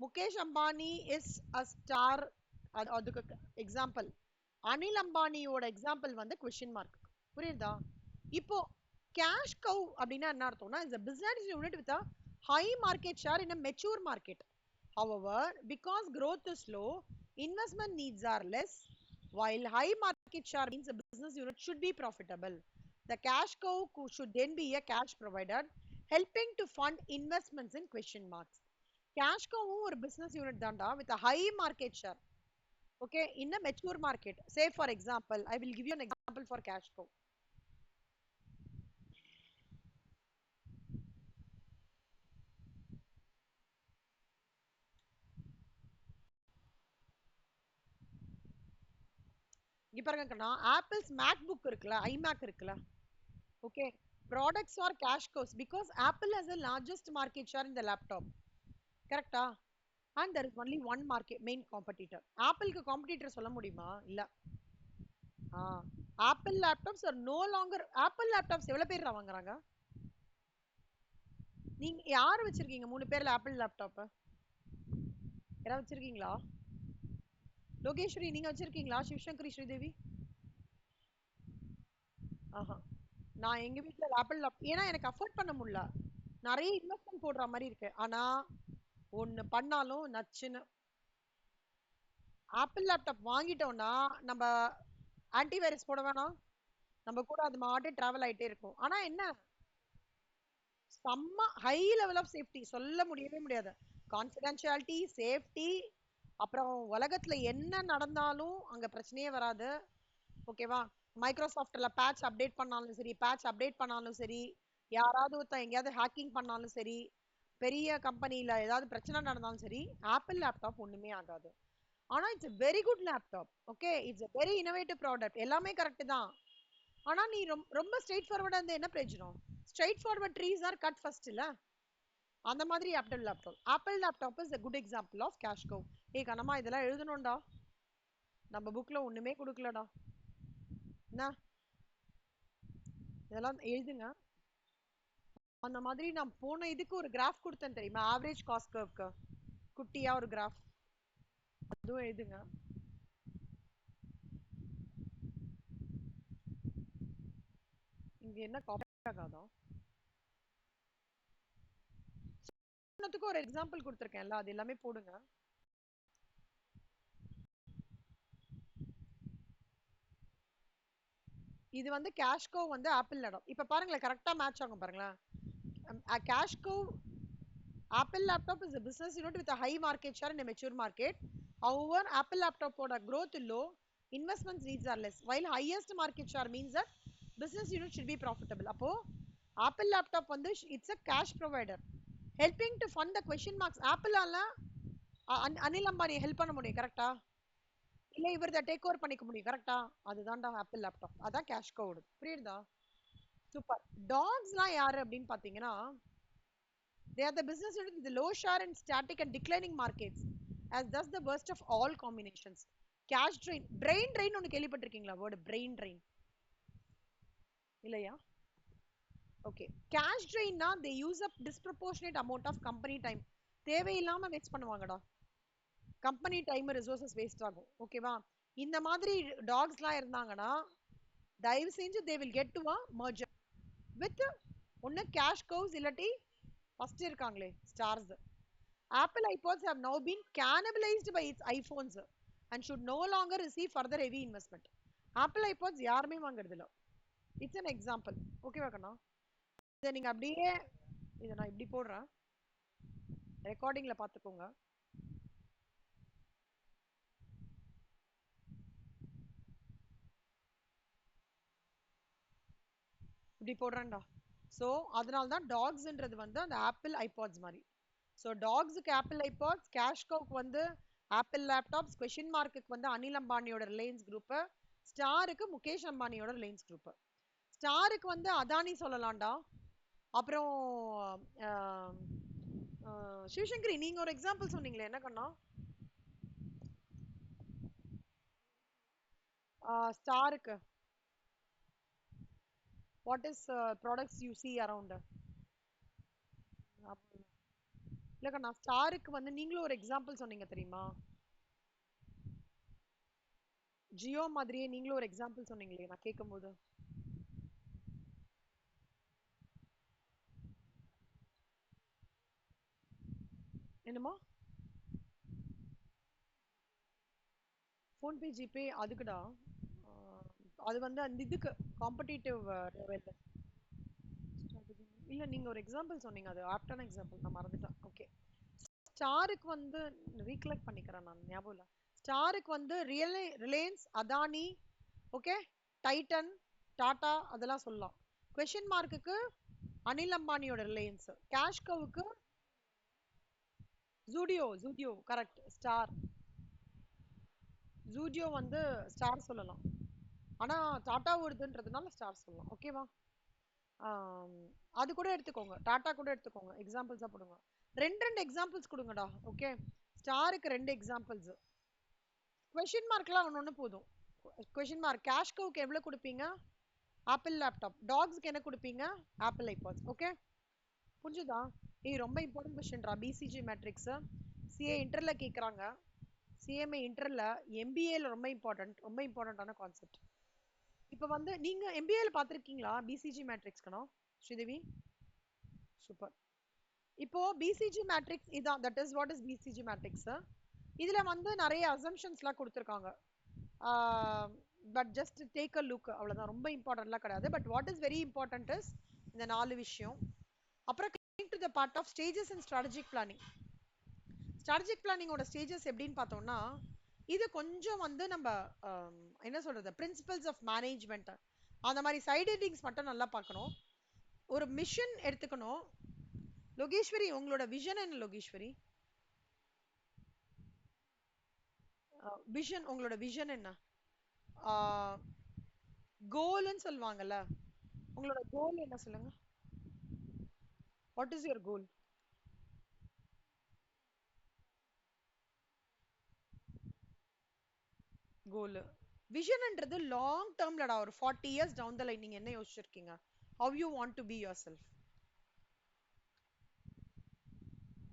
Mukesh Ambani is a star, அதுக்கு எக்ஸாம்பிள். அனில் அம்பானியோட எக்ஸாம்பிள் வந்து கொஸ்டின் மார்க். புரியுதா? இப்போ கேஷ் கவ் அப்படின்னா என்ன அர்த்தம்னா, is a business unit with a high market share in a mature market. However, because growth is slow, investment needs are less, while high market share means a business unit should be profitable. The cash cow should then be a cash provider, helping to fund investments in question marks. Cash cow ஒரு business unit தான்டா with a high market share. Okay, in a mature market. Say for example, I will give you an example for cash cow. இங்க பாருங்க கண்ணா, ஆப்பிள்ஸ் மேக்புக் இருக்குல்ல, ஐமேக் இருக்குல்ல, okay, products are cash cows because Apple has the largest market share in the laptop. கரெக்டா? And there is only one market main competitor. ஆப்பிள்க்கு காம்படிட்டர் சொல்ல முடியுமா? இல்ல. Apple laptops are no longer. Apple laptops எவ்வளவு பேர் வாங்குறாங்க? நீங்க யார் வச்சிருக்கீங்க 3 பேர்ல ஆப்பிள் லேப்டாப்? யாராவது வச்சிருக்கீங்களா? லோகேஸ்வரி நீங்க வச்சிருக்கீங்களா? சிவசங்கரி, ஸ்ரீதேவி? ஆஹா. நான் எங்க வீட்ல ஆப்பிள் லேப், ஏன்னா எனக்கு அஃபோர்ட் பண்ண முடியல. நிறைய இன்வெஸ்ட்மெண்ட் போடுற மாதிரி இருக்கு. ஆனா ஒண்ணு பண்ணாலும் நச்சுன்னு. ஆப்பிள் லேப்டாப் வாங்கிட்டோம்னா நம்ம ஆன்டி வைரஸ் போட வேணாம், நம்ம கூட அது மாட்டே டிராவல் ஆயிட்டே இருக்கும். ஆனா என்ன, செம்ம ஹை லெவல் ஆஃப் சேஃப்டி, சொல்ல முடியவே முடியாது. கான்ஃபிடென்ஷியாலிட்டி, சேஃப்டி, அப்புறம் உலகத்துல என்ன நடந்தாலும் அங்க பிரச்சனையே வராது. ஓகேவா? மைக்ரோசாஃப்ட்ல பேட்ச் அப்டேட் பண்ணாலும் சரி, பேட்ச் அப்டேட் பண்ணாலும் சரி, யாராவது ஒருத்தன் எங்கேயாவது ஹேக்கிங் பண்ணாலும் சரி, பெரிய கம்பெனில ஏதாவது பிரச்சனை நடந்தாலும் சரி, ஆப்பிள் லேப்டாப் ஒண்ணுமே ஆகாது. ஆனா it's a very good laptop. Okay, it's a very innovative product. எல்லாமே கரெக்ட் தான். ஆனா நீ ரொம்ப ஸ்ட்ரெயிட் ஃபார்வர்டா இருந்தா என்ன பிரயோஜனம்? Straight forward trees are cut first இல்ல, அந்த மாதிரி Apple laptop is a good example of cash cow. ஏய் கண்ணம்மா, இதெல்லாம் எழுதணும்டா, நம்ம புக்ல ஒண்ணுமே கொடுக்கலடா. என்ன, இதெல்லாம் எழுதுங்க. அந்த மாதிரி நான் போன இதுக்கு ஒரு கிராஃப் கொடுத்தேன் தெரியுமா, ஆவரேஜ் காஸ்ட் கர்வ்க்கு குட்டியா ஒரு கிராஃப், அதுவும் எழுதுங்க. இங்க என்ன காப்பி ஆகாதா? ஒரு எக்ஸாம்பிள் கொடுத்துருக்கேன்ல, அது எல்லாமே போடுங்க. இது வந்து கேஷ் கோ வந்து ஆப்பிள் லேப்டாப். இப்ப பாருங்களேன், கரெக்டா மேட்ச் ஆகும் பாருங்களேன். Cash cow Apple laptop is a business unit with a high market share in a mature market. However, Apple laptop ஓட growth low, investments needs are less, while highest market share means that business unit should be profitable. அப்போ ஆப்பிள் லேப்டாப் வந்து it's a cash provider, helping to fund the question marks. ஆப்பிளால அனில் அம்பானி ஹெல்ப் பண்ண முடியும், கரெக்டா? இல்ல இவர் டேக் ஓவர் பண்ணிக்க முடியும், கரெக்டா? அதுதான்டா ஆப்பிள் லேப்டாப். அதான் கேஷ் கவுடு. புரியுதா? சூப்பர். டாக்ஸ்லாம் யாரு அப்படின்னு பாத்தீங்கன்னா, they are the business unit with the low share in static and declining markets, as thus the worst of all combinations. Cash drain, brain drain ஒன்னு கேள்விப்பட்டிருக்கீங்களா? வேர்டு brain drain இல்லையா? ஓகே, cash drain னா they use up disproportionate amount of company time. தேவையில்லாம வேஸ்ட் பண்ணுவாங்கடா, கம்பெனி டைம் ரிசோர்சஸ் வேஸ்ட் ஆகும். ஓகேவா? இந்த மாதிரி டாக்ஸ்லாம் இருந்தாங்கன்னா தயவு செஞ்சு they will get to a merger with ஒன்னு கேஷ் கவுஸ் இல்லாட்டி ஃபர்ஸ்ட் இருக்காங்களே stars. Apple iPods have now been cannibalized by its iPhones and should no longer receive further heavy investment. Apple iPods யாருமே வாங்குறது இல்ல. It's an example. ஓகேவா கண்ணா? இதை நீங்க அப்படியே, இதை நான் இப்படி போடுறேன், ரெக்கார்டிங்ல பாத்துக்கோங்க. இப்படி போடுறேன்டா. ஸோ அதனால தான் டாக்ஸ்ன்றது வந்து அந்த ஆப்பிள் ஐபாட்ஸ் மாதிரி. ஸோ டாக்ஸுக்கு ஆப்பிள் ஐபாட்ஸ், கேஷ்கோக்கு வந்து ஆப்பிள் லேப்டாப்ஸ், கொஷின் மார்க்குக்கு வந்து அனில் அம்பானியோட ரிலையன்ஸ் குரூப்பு, ஸ்டாருக்கு முகேஷ் அம்பானியோட ரிலையன்ஸ் குரூப்பு. ஸ்டாருக்கு வந்து அதானி சொல்லலாம்டா. அப்புறம் ஆஹ், சிவசங்கரி நீங்க ஒரு எக்ஸாம்பிள் சொன்னீங்களே, என்ன கண்ணா? ஸ்டாருக்கு what is products you see around? இல்லக்கா நான் ஸ்டாருக்கு வந்து நீங்களும் ஒரு எக்ஸாம்பிள் சொன்னீங்க தெரியுமா? ஜியோ மாதிரியே நீங்களும் ஒரு எக்ஸாம்பிள் சொன்னீங்களே நான் கேட்கும்போது. என்னமா? PhonePe GPay அதுக்குடா. ஆஹ், அது வந்து அந்த இதுக்கு காம்படிட்டிவ் லெவல். இல்ல நீங்க ஒரு எக்ஸாம்பிள் சொன்னீங்க, அது ஆப்டான எக்ஸாம்பிள் நான் மறந்துட்டேன். ஓகே. ஸ்டாருக்கு வந்து ரீகலெக்ட் பண்ணிக்கிறேன் நான், ஞாபகம் இல்ல. ஸ்டாருக்கு வந்து ரிலையன்ஸ், அதானி, ஓகே, டைட்டன், டாடா அதெல்லாம் சொல்லலாம். கொஷின் மார்க்குக்கு அனில் அம்பானியோட ரிலையன்ஸ், கேஷ்கவுக்கு ஜூடியோ கரெக்ட். ஸ்டார், ஜூடியோ வந்து ஸ்டார் சொல்லலாம். ஆனா டாடா வருதுன்றதுனால ஸ்டார் சொல்லலாம். ஓகேவா? அது கூட எடுத்துக்கோங்க, டாடா கூட எடுத்துக்கோங்க, எக்ஸாம்பிள்ஸா போடுங்க. ரெண்டு ரெண்டு எக்ஸாம்பிள்ஸ் கொடுங்கடா. ஓகே, ஸ்டாருக்கு ரெண்டு எக்ஸாம்பிள்ஸ். கொஷின் மார்க்லாம் ஒன்று ஒன்று போதும். கொஷின் மார்க் கேஷ்கோவுக்கு எவ்வளோ கொடுப்பீங்க? Apple laptop. டாக்ஸ்க்கு என்ன கொடுப்பீங்க? ஆப்பிள் ஐபாட்ஸ். ஓகே, புரிஞ்சுதா? ஏய் ரொம்ப இம்பார்ட்டன்ட் கொஸ்டின்ரா, பிசிஜி மேட்ரிக்ஸ். சிஏ இன்டர்ல கேட்குறாங்க. சிஎம்ஏ இன்டர்ல, எம்பிஏல ரொம்ப இம்பார்ட்டன்ட், ரொம்ப இம்பார்ட்டன்டான கான்செப்ட். இப்போ வந்து நீங்க எம்பிஏல பார்த்துருக்கீங்களா பிசிஜி மேட்ரிக்ஸ்க்கணும் ஸ்ரீதேவி? சூப்பர். இப்போ பிசிஜி மேட்ரிக்ஸ் இதான், that is what is BCG matrix. இதுல வந்து நிறைய அசம்ஷன்ஸ்லாம் கொடுத்துருக்காங்க. But just take a look, அவ்வளவுதான். ரொம்ப இம்பார்ட்டன்ட்லாம் கிடையாது. But what is very important is இந்த நாலு விஷயம். அப்புறம் coming to the part of stages in strategic planning. strategic planning ஓட ஸ்டேஜஸ் எப்படின்னு பார்த்தோம்னா, இது கொஞ்சம் வந்து நம்ம என்ன சொல்றது, பிரின்சிபல்ஸ் ஆஃப் மேனேஜ்மெண்ட் அந்த மாதிரி சைட் ஹெட்டிங்ஸ் மட்டும் நல்லா பார்க்கணும். ஒரு மிஷன் எடுத்துக்கணும். லோகேஸ்வரி உங்களோட விஷன் என்ன லோகேஸ்வரி? விஷன், உங்களோட விஷன் என்ன? கோல்னு சொல்லுவாங்கல்ல, உங்களோட கோல் என்ன சொல்லுங்க? What is your goal? Goal, விஷன்ன்றது லாங் டேர்ம்லடா, ஒரு 40 இயர்ஸ் டவுன் த லைன் நீங்க என்ன யோசிச்சிருக்கீங்க? How you want to be yourself?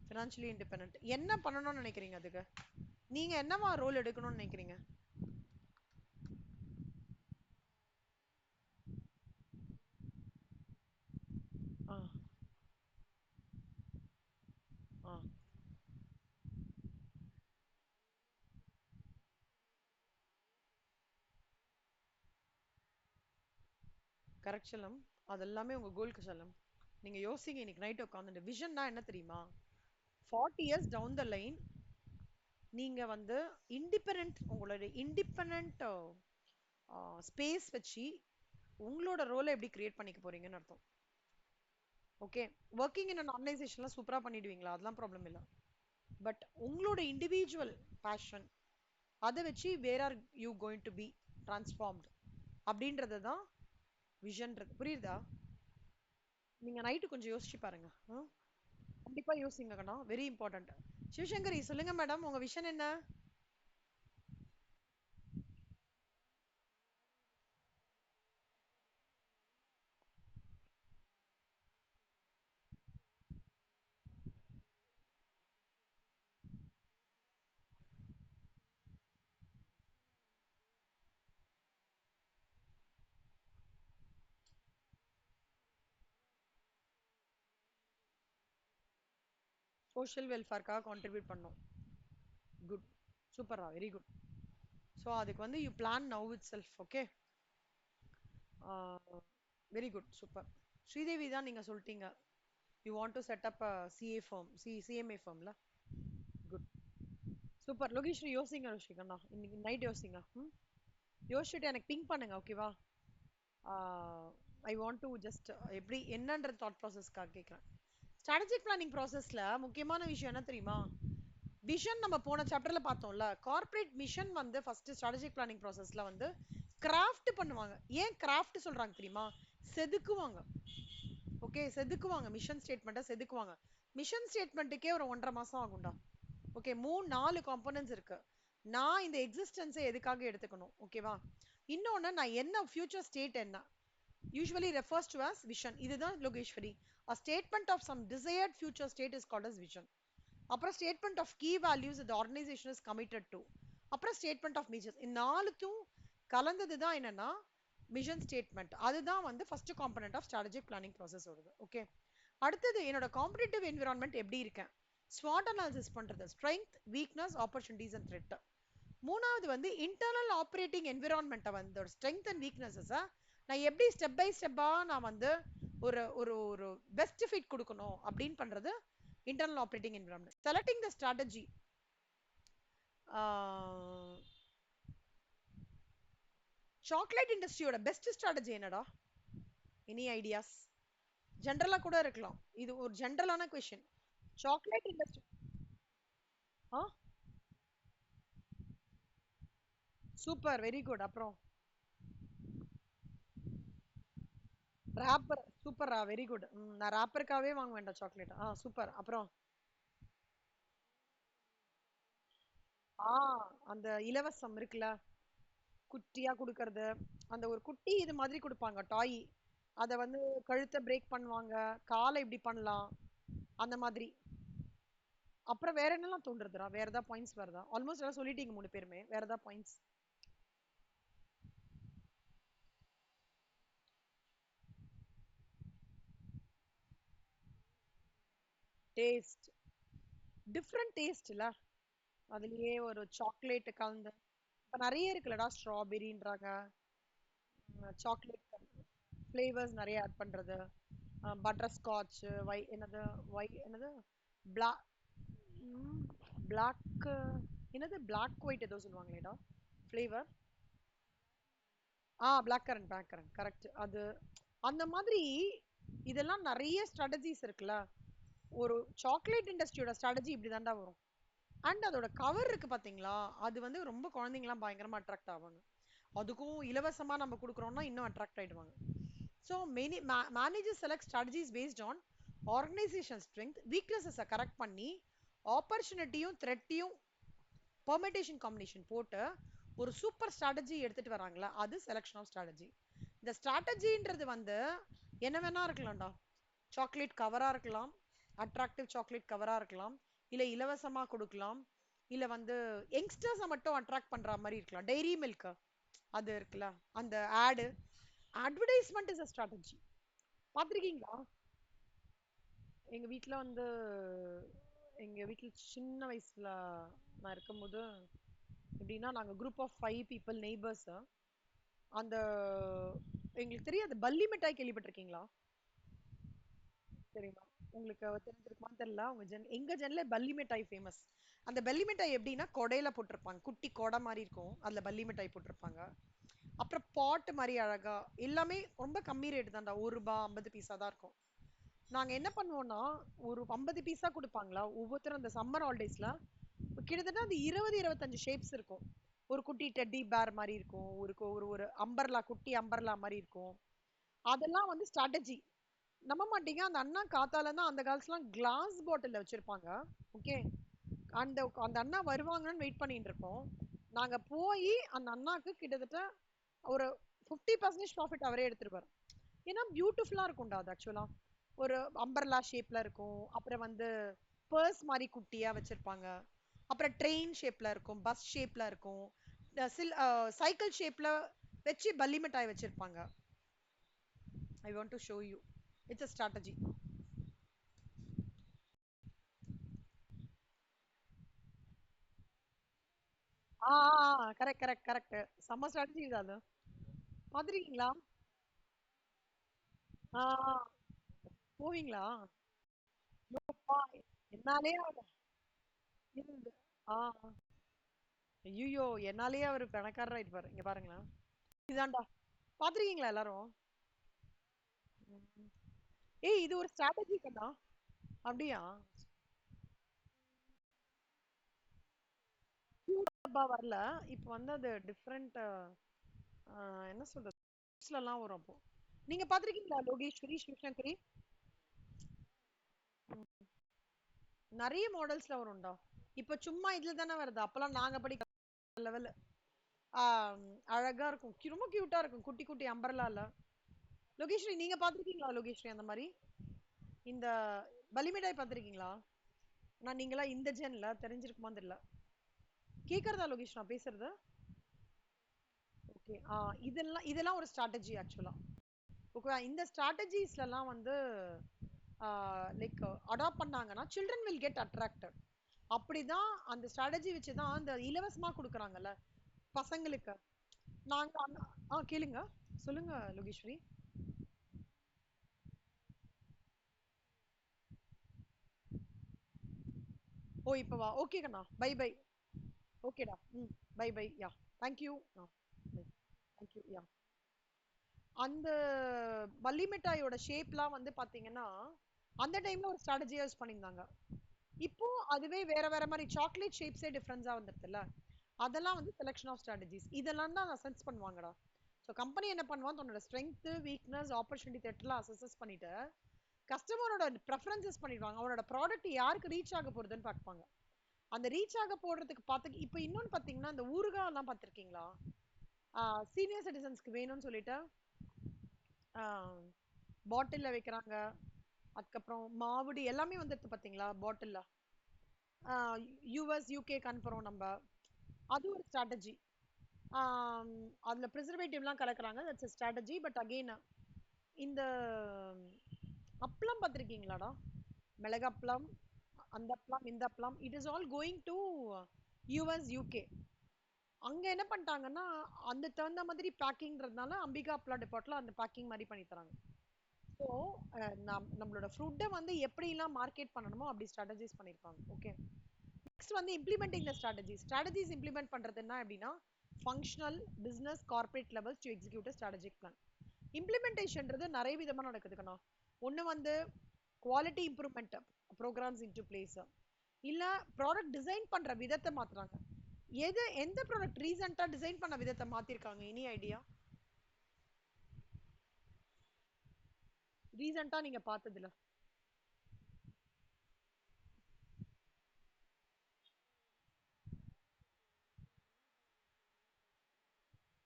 Financially independent. என்ன பண்ணணும்னு நினைக்கிறீங்க அதுக்கு? நீங்க என்னவா ரோல் எடுக்கணும்னு நினைக்கிறீங்க? ஆ ஆ கரெக்ட் செல்லம். அது எல்லாமே உங்க கோல்க்கு செல்லம். நீங்க யோசிங்க இன்னைக்கு நைட் உட்காந்து, விஷன்னா என்ன தெரியுமா? 40 இயர்ஸ் டவுன் த லைன் நீங்க வந்து இண்டிபெண்டன்ட், உங்களோட இண்டிபெண்டன்ட் ஸ்பேஸ் வச்சு உங்களோட ரோலை எப்படி கிரியேட் பண்ணிக்க போறீங்கன்னு அர்த்தம். ஓகே, ஒர்க்கிங் இன் அன் ஆர்கனைசேஷன்லாம் சூப்பரா பண்ணிடுவீங்களா, அதெல்லாம் ப்ராப்ளம் இல்லை. பட் உங்களோட இண்டிவிஜுவல் பேஷன் அதை வச்சு where are you going to be transformed அப்படின்றது தான் விஷன்றது. புரியுதா? நீங்க நைட்டு கொஞ்சம் யோசிச்சு பாருங்க. கண்டிப்பா யோசிங்க கண்ணா, வெரி இம்பார்ட்டன்ட். சிவசங்கரி சொல்லுங்க மேடம், உங்க விஷன் என்ன? சோஷியல் வெல்ஃபேர்க்காக கான்ட்ரிபியூட் பண்ணோம். குட், சூப்பரா, வெரி குட். ஸோ அதுக்கு வந்து you plan now itself. Okay, very good, super. Sridevi தான் நீங்க சொல்லிட்டீங்க, you want to set up CA firm, CMA ஃபார்ம்ல. Good, super. லோகேஸ்வரி யோசிங்க, யோசிக்கண்ணா இன்னைக்கு நைட் யோசிங்க. யோசிச்சுட்டு எனக்கு பிங்க் பண்ணுங்க, ஓகேவா? ஐ வாண்ட் டு ஜஸ்ட் எப்படி என்னன்ற தாட் ப்ராசஸ்க்காக கேட்குறேன். ஸ்ட்ராட்டஜிக் பிளானிங் ப்ராசஸ்ல முக்கியமான விஷயம் என்ன தெரியுமா? விஷன் நம்ம போன சாப்டர்ல பார்த்தோம்ல, கார்ப்பரேட் மிஷன் வந்து ஃபர்ஸ்ட் ஸ்ட்ராட்டஜிக் பிளானிங் ப்ராசஸ்ல வந்து கிராஃப்ட் பண்ணுவாங்க. ஏன் கிராஃப்ட் சொல்றாங்க தெரியுமா? செதுக்குவாங்க. ஓகே, செதுக்குவாங்க. மிஷன் ஸ்டேட்மெண்ட்டை செதுக்குவாங்க. மிஷன் ஸ்டேட்மெண்ட்டுக்கே ஒரு 1.5 மாசம் ஆகும்டா. ஓகே, 4 காம்பனன்ட்ஸ் இருக்கு. நான் இந்த எக்ஸிஸ்டன்ஸை எதுக்காக எடுத்துக்கணும்? ஓகேவா? இன்னொன்னு, நான் என்ன ஃபியூச்சர் ஸ்டேட் என்ன usually refers to as vision. இதுதான் Lokeswari. A statement of some desired future state is called as vision. அப்புறம் statement of key values the organization is committed to. அப்புறம் statement of measures. இந்த நாலுத்தும் கலந்தது தான் என்னன்னா மிஷன் ஸ்டேட்மெண்ட். அதுதான் வந்து first component of strategic planning process வருது. ஓகே, அடுத்தது என்னோட காம்படிட்டிவ் என்விரான்மெண்ட் எப்படி இருக்கேன், ஸ்வாட் அனாலிசிஸ் பண்றது, strength, weakness, opportunities and threat. மூணாவது வந்து இன்டர்னல் ஆப்ரேட்டிங் என்விரான்மெண்ட்டை வந்து ஸ்ட்ரென்த் அண்ட் வீக்னஸஸை நான் எப்படி ஸ்டெப் பை ஸ்டெப்பா நான் வந்து ஒரு ஒரு ஒரு பெஸ்ட் ஃபிட் கொடுக்கணும் அப்படின்னு பண்றது internal operating environment. Selecting the strategy. Chocolate இண்டஸ்ட்ரியோட பெஸ்ட் ஸ்ட்ராட்டஜி என்னடா? Any ideas? ஜென்ரலா கூட இருக்கலாம், இது ஒரு ஜென்ரலான கொஸ்டின். Chocolate industry. ஆ, சூப்பர், வெரி குட். அப்புறம் ராப்பர், சூப்பரா, வெரி குட். நான் ராப்பருக்காவே வாங்க வேண்டாம் சாக்லேட். சூப்பர். அப்புறம் ஆ அந்த இலவசம் இருக்குல்ல, குட்டியா குடுக்கறது, அந்த ஒரு குட்டி இது மாதிரி கொடுப்பாங்க டாய். அத வந்து கழுத்தை பிரேக் பண்ணுவாங்க, காலை இப்படி பண்ணலாம், அந்த மாதிரி. அப்புறம் வேற என்னெல்லாம் தோன்றுதுடா? வேற ஏதாவது பாயிண்ட்ஸ் வருதா? ஆல்மோஸ்ட் எல்லாம் சொல்லிட்டீங்க 3 பேருமே. வேற ஏதாவது பாயிண்ட்ஸ்? டேஸ்ட், டிஃப்ரெண்ட் டேஸ்ட்ல, அதுலயே ஒரு சாக்லேட் கலந்து இப்ப நிறைய இருக்குல்லடா, ஸ்ட்ராபெரின்றாங்க, சாக்லேட் ஃப்ளேவர்ஸ் நிறைய ஆட் பண்றது, பட்டர் ஸ்காட்ச், என்னது என்னது பிளா பிளாக், என்னது பிளாக் ஒயிட் ஏதோ சொல்லுவாங்களேடா flavour. Black current, black current, correct. அது அந்த மாதிரி இதெல்லாம் நிறைய ஸ்ட்ராட்டஜிஸ் இருக்குல்ல. ஒரு சாக்லேட் இண்டஸ்ட்ரியோட ஸ்ட்ராட்டஜி இப்படி தாண்டா வரும். அண்ட் அதோட கவர் இருக்கு பாத்தீங்களா, அது வந்து ரொம்ப குழந்தைங்கலாம் பயங்கரமா அட்ராக்ட் ஆவாங்க. அதுக்கும் இலவசமா நம்ம கொடுக்குறோம்னா இன்னும் அட்ராக்ட் ஆயிடுவாங்க. So many managers select strategies based on organisation strength, வீக்னஸஸை கரெக்ட் பண்ணி ஆப்பர்ச்சுனிட்டியும் த்ரெட்டையும் பெர்மிட்டேஷன் காம்பினேஷன் போட்டு ஒரு சூப்பர் ஸ்ட்ராட்டஜி எடுத்துட்டு வராங்களா, அது செலக்ஷன் ஆஃப் ஸ்ட்ராட்டஜி. இந்த ஸ்ட்ராட்டஜின்றது வந்து என்ன வேணா இருக்கலாம்டா. சாக்லேட் கவரா இருக்கலாம், அட்ராக்டிவ் சாக்லேட் கவரா இருக்கலாம், இல்ல இலவசமா கொடுக்கலாம், இல்ல வந்து யங்ஸ்டர்ஸை மட்டும் அட்ராக்ட் பண்ற மாதிரி இருக்கலாம். டெய்ரி மில்க் அது இருக்குல்ல, அந்த ஆடு, அட்வர்டைஸ்மெண்ட் இஸ் அ ஸ்ட்ராட்டஜி. பார்த்துருக்கீங்களா? எங்க வீட்ல வந்து எங்க வீட்ல சின்ன வயசுல நான் இருக்கும்போது எப்படின்னா, நாங்க குரூப் ஆஃப் 5 பீப்புள் நெய்பர்ஸ். அந்த எங்களுக்கு தெரியாது, பல்லி மிட்டாய் கேள்விப்பட்டிருக்கீங்களா? தெரியுமா? உங்களுக்கு தெரிஞ்சிருக்குமான்னு தெரியல. உங்க எங்க ஜென்ல பல்லி மிட்டாய் ஃபேமஸ். அந்த பல்லி மிட்டாய் எப்படின்னா கொடையில போட்டிருப்பாங்க, குட்டி கொடை மாதிரி இருக்கும், அதுல பல்லி மிட்டாய் போட்டிருப்பாங்க. அப்புறம் பாட்டு மாதிரி அழகா, எல்லாமே ரொம்ப கம்மி ரேட் தான்டா, ₹1 50 பைசா தான் இருக்கும். நாங்க என்ன பண்ணுவோம்னா, ஒரு 50 பைசா கொடுப்பாங்களா ஒவ்வொருத்தரும். அந்த சம்மர் ஹாலிடேஸ்ல கிட்டத்தட்ட அந்த 20 25 ஷேப்ஸ் இருக்கும். ஒரு குட்டி டெட்டி பேர் மாதிரி இருக்கும், ஒரு ஒரு ஒரு அம்பர்லா, குட்டி அம்பர்லா மாதிரி இருக்கும். அதெல்லாம் வந்து ஸ்ட்ராட்டஜி. நம்ப மாட்டீங்க, அந்த அண்ணா காத்தால தான், அந்த காலத்துலாம் கிளாஸ் பாட்டில் வச்சிருப்பாங்க. ஓகே, அந்த அந்த அண்ணா வருவாங்கன்னு வெயிட் பண்ணிட்டு இருக்கோம். நாங்க போய் அந்த அண்ணாக்கு கிட்டத்தட்ட ஒரு 50% ப்ராஃபிட் அவரே எடுத்துருவார். ஏன்னா பியூட்டிஃபுல்லா இருக்கும்டா அது ஆக்சுவலா. ஒரு அம்பர்லா ஷேப்ல இருக்கும், அப்புறம் வந்து பர்ஸ் மாதிரி குட்டியா வச்சிருப்பாங்க, அப்புறம் ட்ரெயின் ஷேப்ல இருக்கும், பஸ் ஷேப்ல இருக்கும், சைக்கிள் ஷேப்ல வச்சு பல்லி மிட்டாய் வச்சிருப்பாங்க. ஐ want to show you, it's a strategy. Correct correct correct, செம்ம ஸ்ட்ராட்டஜி இது. அது பாத்துருக்கீங்களா? ஆ போவீங்களா? யோப்பா, என்னாலே இருந்து ஆ ஐயோ, என்னாலேயே அவர் பணக்காரர் ஆயிட்டு பாரு. இங்க பாருங்களேன், இதான்டா. பாத்துருக்கீங்களா எல்லாரும்? ஏய் இது ஒரு ஸ்ட்ராட்டஜி கண்ணா. அப்படியா? டப்பா வரல. இப்போ வந்து அது டிஃப்ரெண்ட் என்ன சொல்றது எல்லாம் வரும் அப்போ. நீங்க பாத்திருக்கீங்களா லோகேஸ்வரி சிவசங்கரி? நிறைய மாடல்ஸ்ல வரும்டா. இப்ப சும்மா இதுல தானே வருது, அப்பெல்லாம் நாங்க படிக்கிற லெவல் அழகா இருக்கும், ரொம்ப கியூட்டா இருக்கும், குட்டி குட்டி அம்பர்லால. லோகேஸ்வரி நீங்க பாத்திருக்கீங்களா லோகேஸ்வரி அந்த மாதிரி? இந்த பலிமிடாய் பாத்திருக்கீங்களா? நான் நீங்களா இந்த ஜென்ல தெரிஞ்சிருக்குமா தெரியல. கேக்குறதா லோகேஷ் நான் பேசுறது? ஓகே. இதெல்லாம் ஒரு ஸ்ட்ராட்டஜி ஆக்சுவலா. ஓகே, இந்த ஸ்ட்ராட்டஜிஸ்லாம் வந்து லைக் அடாப்ட் பண்ணாங்கன்னா சில்ட்ரன் வில் கெட் அட்ராக்டட். அப்படிதான் அந்த ஸ்ட்ராட்டஜி வச்சு தான் அந்த இலவசமா கொடுக்குறாங்கல்ல பசங்களுக்கு. நாங்க கேளுங்க, சொல்லுங்க லோகேஸ்வரி. ஓ இப்போ வா, ஓகே கண்ணா, பை பை. ஓகேடா, bye bye, yeah. Thank you. Thank you, yeah. அந்த வள்ளி மிட்டாயோட ஷேப்லாம் வந்து பாத்தீங்கன்னா அந்த டைம்ல ஒரு ஸ்ட்ராட்டஜியா யூஸ் பண்ணியிருந்தாங்க. இப்போ அதுவே வேற வேற மாதிரி சாக்லேட் ஷேப்ஸே டிஃபரன்ஸா வந்துருதுல்ல, அதெல்லாம் வந்து செலக்ஷன் ஆஃப் ஸ்ட்ராட்டஜிஸ். இதெல்லாம் தான் சென்ஸ் பண்ணுவாங்கடா. ஸோ கம்பெனி என்ன பண்ணுவான், தன்னோட ஸ்ட்ரென்த், வீக்னஸ், ஆப்பர்ச்சுனிட்டி தேட்டர்லாம் அசஸ் பண்ணிட்டு கஸ்டமரோட ப்ரெஃபரன்சஸ் பண்ணிடுவாங்க. அவனோட ப்ராடக்ட் யாருக்கு ரீச் ஆக போறதுன்னு பார்ப்பாங்க. அந்த ரீச் ஆக போடுறதுக்கு பார்த்து இப்போ இன்னொன்னு பார்த்தீங்கன்னா இந்த ஊறுகாய் எல்லாம் பார்த்துருக்கீங்களா? சீனியர் சிட்டிசன்ஸ்க்கு வேணும்னு சொல்லிட்டு பாட்டில்ல வைக்கிறாங்க. அதுக்கப்புறம் மாவுடி எல்லாமே வந்துடுது பார்த்தீங்களா பாட்டில்ல. யூஎஸ் யூகேக்கு அனுப்புறோம் நம்ம, அது ஒரு ஸ்ட்ராட்டஜி. அதுல ப்ரிசர்வேட்டிவ்லாம் கலக்குறாங்க, தட்ஸ் ஸ்ட்ராட்டஜி. பட் அகெயின் இந்த அப்பளம் பார்த்துருக்கீங்களாடா? மிளகு அப்பளம், அந்த அப்பளம், இந்த அப்பளம், it is all going to US UK. அங்க என்ன பண்ணிட்டாங்கன்னா அந்த தகுந்த மாதிரி பேக்கிங்றதுனால அம்பிகா அப்பளா டிபார்ட்ல அந்த பேக்கிங் மாதிரி பண்ணி தராங்க. ஸோ நம்மளோட ஃபுட்டை வந்து எப்படிலாம் மார்க்கெட் பண்ணணுமோ அப்படி ஸ்ட்ராட்டஜைஸ் பண்ணியிருக்காங்க. ஓகே, நெக்ஸ்ட் வந்து இம்ப்ளிமெண்டிங் த ஸ்ட்ராட்டஜிஸ் இம்ப்ளிமெண்ட் பண்றதுன்னா எப்படின்னா functional, business, corporate levels to execute strategic plan. இம்ப்ளிமெண்டேஷன்றது நிறைய விதமா நடக்குதுக்கண்ணா. ஒன்று வந்து quality improvement programs into place, இல்ல ப்ராடக்ட் டிசைன் பண்ற விதத்தை மாத்துறாங்க. எந்த ப்ராடக்ட் ரீசெண்டா டிசைன் பண்ண விதத்தை மாத்திருக்காங்க? Any idea? ரீசெண்டா நீங்க பார்த்ததுல?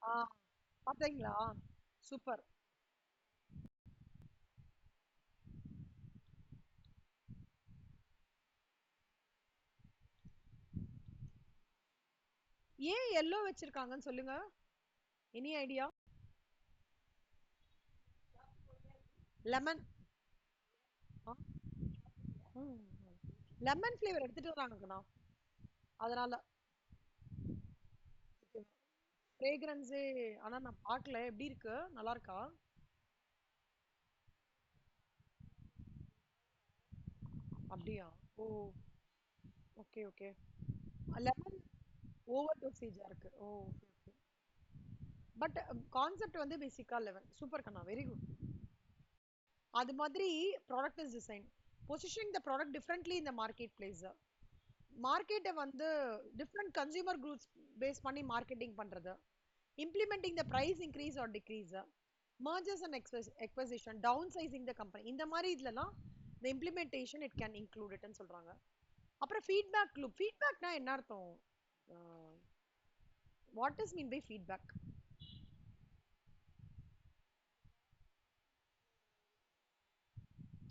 ஆ பாத்தீங்களா? சூப்பர். ஏன் எல்லோ வச்சிருக்காங்கன்னு சொல்லுங்க. Any idea? Lemon. Lemon flavour எடுத்துட்டு வராங்கண்ணா, அதனால. ஃப்ரேக்ரன்ஸே. ஆனா நான் பார்க்கல, எப்படி இருக்கு, நல்லா இருக்கா? அப்படியா? Oh, okay okay. Lemon over டோசேஜா இருக்கு. Oh, okay okay. But concept வந்து பேசிக்கா லெவன். சூப்பர் கண்ணா, வெரி குட். அது மாதிரி product is design, positioning the product differently இந்த மார்க்கெட் பிளேஸ். மார்க்கெட்டை வந்து டிஃப்ரெண்ட் கன்சியூமர் குரூப்ஸ் பேஸ் பண்ணி மார்க்கெட்டிங் பண்றது, implementing the price increase or decrease, mergers and acquisition, downsizing the company, இந்த மாதிரி இதுலலாம் the implementation it can include it ன்னு சொல்றாங்க. அப்புறம் feedback loop. feedbackனா என்ன அர்த்தம்? what is mean by feedback?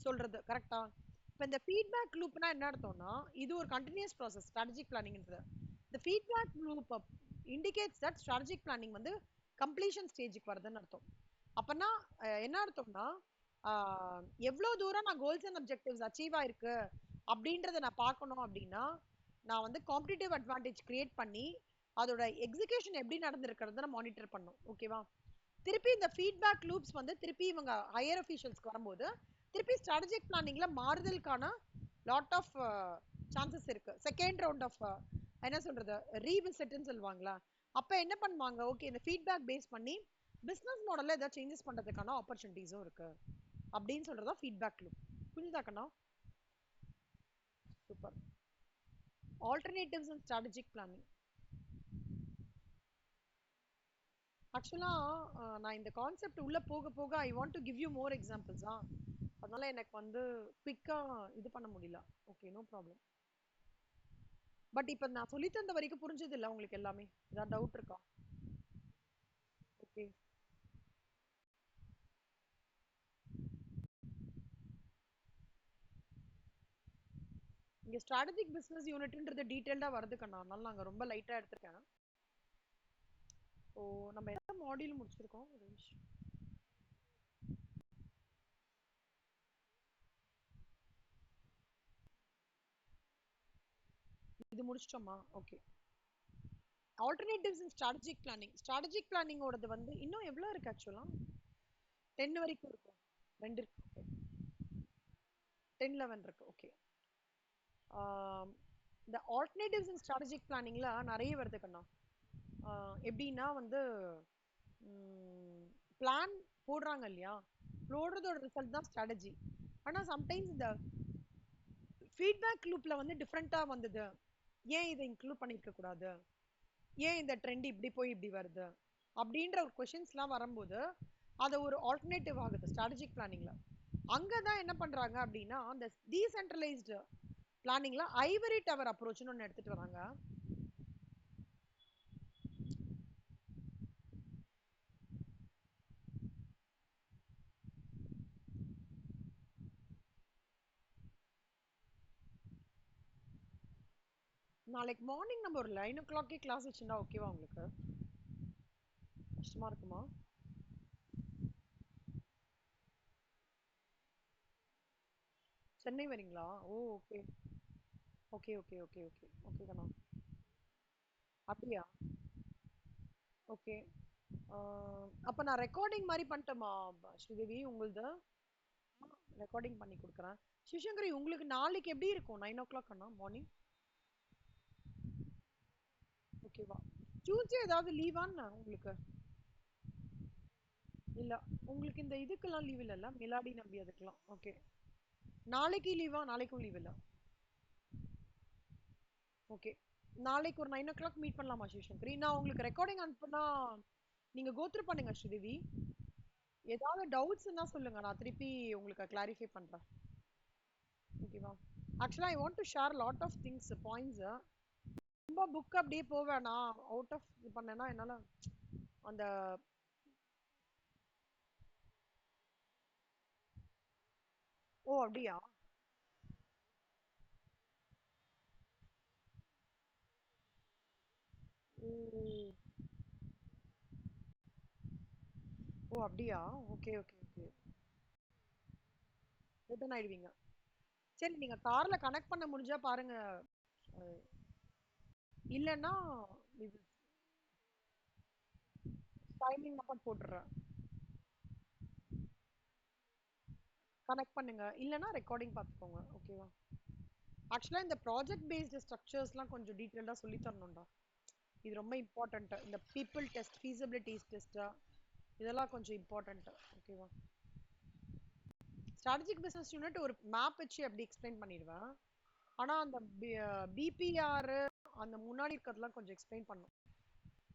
சொல்றது கரெக்டா? இப்ப இந்த feedback loopனா என்ன அர்த்தம்னா இது ஒரு continuous process strategic planning ன்றது. the feedback loop indicates that strategic planning வந்து completion stage வருதுன்னு அர்த்தம். அப்பனா என்ன அர்த்தம்னா எவ்வளவு தூரம் நான் கோல்ஸ் அண்ட் அப்ஜெக்டிவ்ஸ் அச்சீவ் ஆயிருக்கு அப்படின்றத நான் பார்க்கணும். அப்படின்னா நான் வந்து காம்படிட்டிவ் அட்வான்டேஜ் கிரியேட் பண்ணி அதோட எக்ஸிகியூஷன் எப்படி நடந்திருக்கிறத மானிட்டர் பண்ணும். ஓகேவா? திருப்பி இந்த ஃபீட்பேக் லூப்ஸ் வந்து திருப்பி இவங்க ஹையர் அஃபீஷியல்ஸ்க்கு வரும்போது திருப்பி ஸ்ட்ராட்டஜிக் பிளானிங்ல மாறுதலுக்கான லாட் ஆஃப் சான்சஸ் இருக்கு. செகண்ட் ரவுண்ட் ஆஃப் என்ன சொல்றது, ரீவிசிட்னு சொல்லுவாங்களா, அப்ப என்ன பண்ணுவாங்க, ஓகே இந்த ஃபீட்பேக் பேஸ் பண்ணி பிசினஸ் மாடல்ல ஏதாவது சேஞ்சஸ் பண்றதுக்கான ஆப்பர்ச்சுனிட்டிஸும் இருக்கு அப்படின்னு சொல்றதா ஃபீட்பேக் லூப். புரிஞ்சுதா கண்ணா? Super. Alternatives and strategic planning. ஆக்சுவலா நான் இந்த கான்செப்ட் உள்ள போக போக I want to give you more examples. அதனால எனக்கு வந்து குவிக்கா இது பண்ண முடியல. Okay, no problem. பட் இப்ப நான் சொல்லி தந்த வரைக்கும் புரிஞ்சது இல்ல உங்களுக்கு எல்லாமே? ஏதாவது டவுட் இருக்கா? ஓகே. இங்க ஸ்ட்ராட்டஜிக் பிசினஸ் யூனிட்ன்றது டீடைல்டா வருது கண்ணா. அதனால நாங்க ரொம்ப லைட்டா எடுத்திருக்கேன். ஓ, நம்ம எந்த மாடியூல் முடிச்சிருக்கோம்? ஒரு நிமிஷம். இது முடிச்சிட்டோமா? ஓகே. ஆல்டர்னேட்டிவ்ஸ் இன் ஸ்ட்ராட்டஜிக் பிளானிங். ஸ்ட்ராட்டஜிக் பிளானிங்கோடது வந்து இன்னும் எவ்வளவு இருக்கு ஆக்சுவலா? 10 வரைக்கும் இருக்கும். 2 இருக்கு. ஓகே. 10, 11 இருக்கு. ஓகே. இந்த ஆல்டர்னேட்டிவ்ஸ் இன் ஸ்ட்ராட்டஜிக் பிளானிங்ல நிறைய வருது கண்ணா. எப்படின்னா வந்து பிளான் போடுறாங்க இல்லையா, போடுறதோட ரிசல்ட் தான் ஸ்ட்ராட்டஜி. ஆனா சம்டைம்ஸ் இந்த ஃபீட்பேக் லூப்ல வந்து டிஃப்ரெண்டா வந்தது, ஏன் இதை இன்க்ளூட் பண்ணிருக்க கூடாது, ஏன் இந்த ட்ரெண்ட் இப்படி போய் இப்படி வருது அப்படின்ற ஒரு கொஷின்ஸ்லாம் வரும்போது அதை ஒரு ஆல்டர்னேட்டிவ் ஆகுது ஸ்ட்ராட்டஜிக் பிளானிங்ல. அங்கதான் என்ன பண்றாங்க அப்படின்னா அந்த டீசென்ட்ரலைஸ்டு பிளானிங்ல ஐவரி டவர் அப்ரோச்னு ஒன்று எடுத்துட்டு வராங்க. நாளைக்கு மார்னிங் நம்ம ஒரு 9 o'clock கிளாஸ் வச்சிருந்தா ஓகேவா உங்களுக்கு? கஷ்டமா இருக்குமா? சென்னை வரீங்களா? ஓ, okay. Okay okay okay okay okay கண்ணா. அப்படியா? ஓகே. அப்ப நான் ரெக்கார்டிங் மாதிரி பண்ணிட்டோமா ஸ்ரீதேவி உங்களுது? ரெக்கார்டிங் பண்ணி கொடுக்குறேன். சிவசங்கரி, உங்களுக்கு நாளைக்கு எப்படி இருக்கும்? 9 o'clock அண்ணா மார்னிங்? ஓகேவா? டியூஸ்டே ஏதாவது லீவான்னு உங்களுக்கு? இல்ல, உங்களுக்கு இந்த இதுக்கெல்லாம் லீவ் இல்லைல்ல, மிலாடி நம்பி அதுக்கெல்லாம்? ஓகே. நாளைக்கு லீவா? நாளைக்கும் லீவ் இல்ல? ஓகே. நாளைக்கு ஒரு 9 o'clock மீட் பண்ணலாமா சிவசங்கரி? நான் உங்களுக்கு ரெக்கார்டிங் அனுப்புனா நீங்க கோத்ரூ பண்ணுங்க ஸ்ரீதேவி. ஏதாவது டவுட்ஸ் இருந்தா சொல்லுங்க, நான் திருப்பி உங்களுக்கு கிளாரிஃபை பண்றேன். ஓகேவா? ஆக்சுவலா I want to share lot of things, points. ரொம்ப புக் அப்படியே போவேன் நான், அவுட் ஆஃப் இது பண்ணேன்னா என்னால அந்த. ஓ, அப்படியா? ஓ. ஓ, அப்படியா? Okay okay okay. ரிட்டர்ன் ஆயிடுவீங்க. சரி, நீங்க கார்ல கனெக்ட் பண்ண முடிஞ்சா பாருங்க. அஹ், இல்லைன்னா இது டைமிங் மட்டும் போட்டுறேன். கனெக்ட் பண்ணுங்க, இல்லைன்னா ரெக்கார்டிங் பார்த்துக்கோங்க. ஓகேவா? ஆக்சுவலா இந்த ப்ராஜெக்ட் பேஸ்டு ஸ்ட்ரக்சர்ஸ்லாம் கொஞ்சம் டீட்டெயிலாக சொல்லி தரணும்டா. இது ரொம்ப இம்பார்ட்டன்ட். இந்த பீப்புள் டெஸ்ட், ஃபீஸிபிலிட்டிஸ் டெஸ்டா, இதெல்லாம் கொஞ்சம் இம்பார்ட்டன்ட். ஓகேவா? ஸ்ட்ராட்டஜிக் பிசினஸ் யூனிட் ஒரு மேப் வச்சு அப்படி எக்ஸ்பிளைன் பண்ணிடுவேன். ஆனா அந்த பிபிஆர் அந்த முன்னாடி இருக்கிறதுலாம் கொஞ்சம் எக்ஸ்பிளைன் பண்ணும்.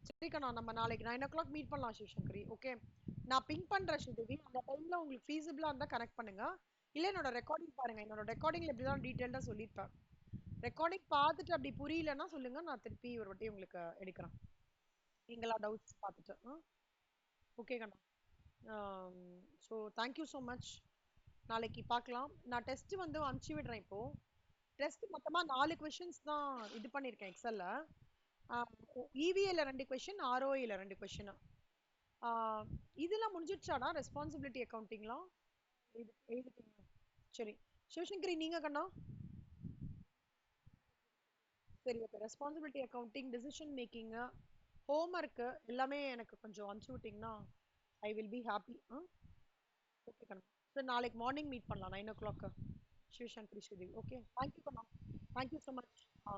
சரிக்கா, நம்ம நாளைக்கு 9 o'clock மீட் பண்ணலாம் சிவசங்கரி. ஓகே. நான் பிங்க் பண்றேன் ஸ்ரீதேவி. அந்த டைம்ல உங்களுக்கு ஃபீஸிபிளா இருந்தா கனெக்ட் பண்ணுங்க. இல்ல என்னோட ரெக்கார்டிங் பாருங்க, என்னோட ரெக்கார்டிங்ல இப்படிதான் டீடைல்டா சொல்லியிருப்பேன். ரெக்கார்டிங் பார்த்துட்டு அப்படி புரியலன்னா சொல்லுங்க, நான் திருப்பி ஒரு வாட்டி உங்களுக்கு எடுக்கிறேன். நீங்களா டவுட்ஸ் பார்த்துட்டு. ஓகே கண்ணா. So thank you so much. நாளைக்கு பார்க்கலாம். நான் டெஸ்ட் வந்து அனுப்பிச்சி விடுறேன் இப்போ. டெஸ்ட் மொத்தமா 4 கொஸ்டின்ஸ் தான் இது பண்ணியிருக்கேன் எக்ஸல்ல. இவிஏல 2 கொஸ்டின், ஆர்ஓஏல 2 கொஸ்டின். இதெல்லாம் முடிஞ்சிடுச்சாடா ரெஸ்பான்சிபிலிட்டி அக்கௌண்டிங்லாம்? எழுதிட்டீங்க? சரி. சிவசங்கரி, நீங்க கண்ணா? சரி, okay. Responsibility accounting, decision making, homework எல்லாமே எனக்கு கொஞ்சம் அனுப்பிச்சு விட்டீங்கன்னா I will be happy. Okay கண்ணா. சார் நாளைக்கு மார்னிங் மீட் பண்ணலாம் 9 o'clock. Sivasankari Sridevi. Okay, thank you கண்ணா. Thank you so much. ஆ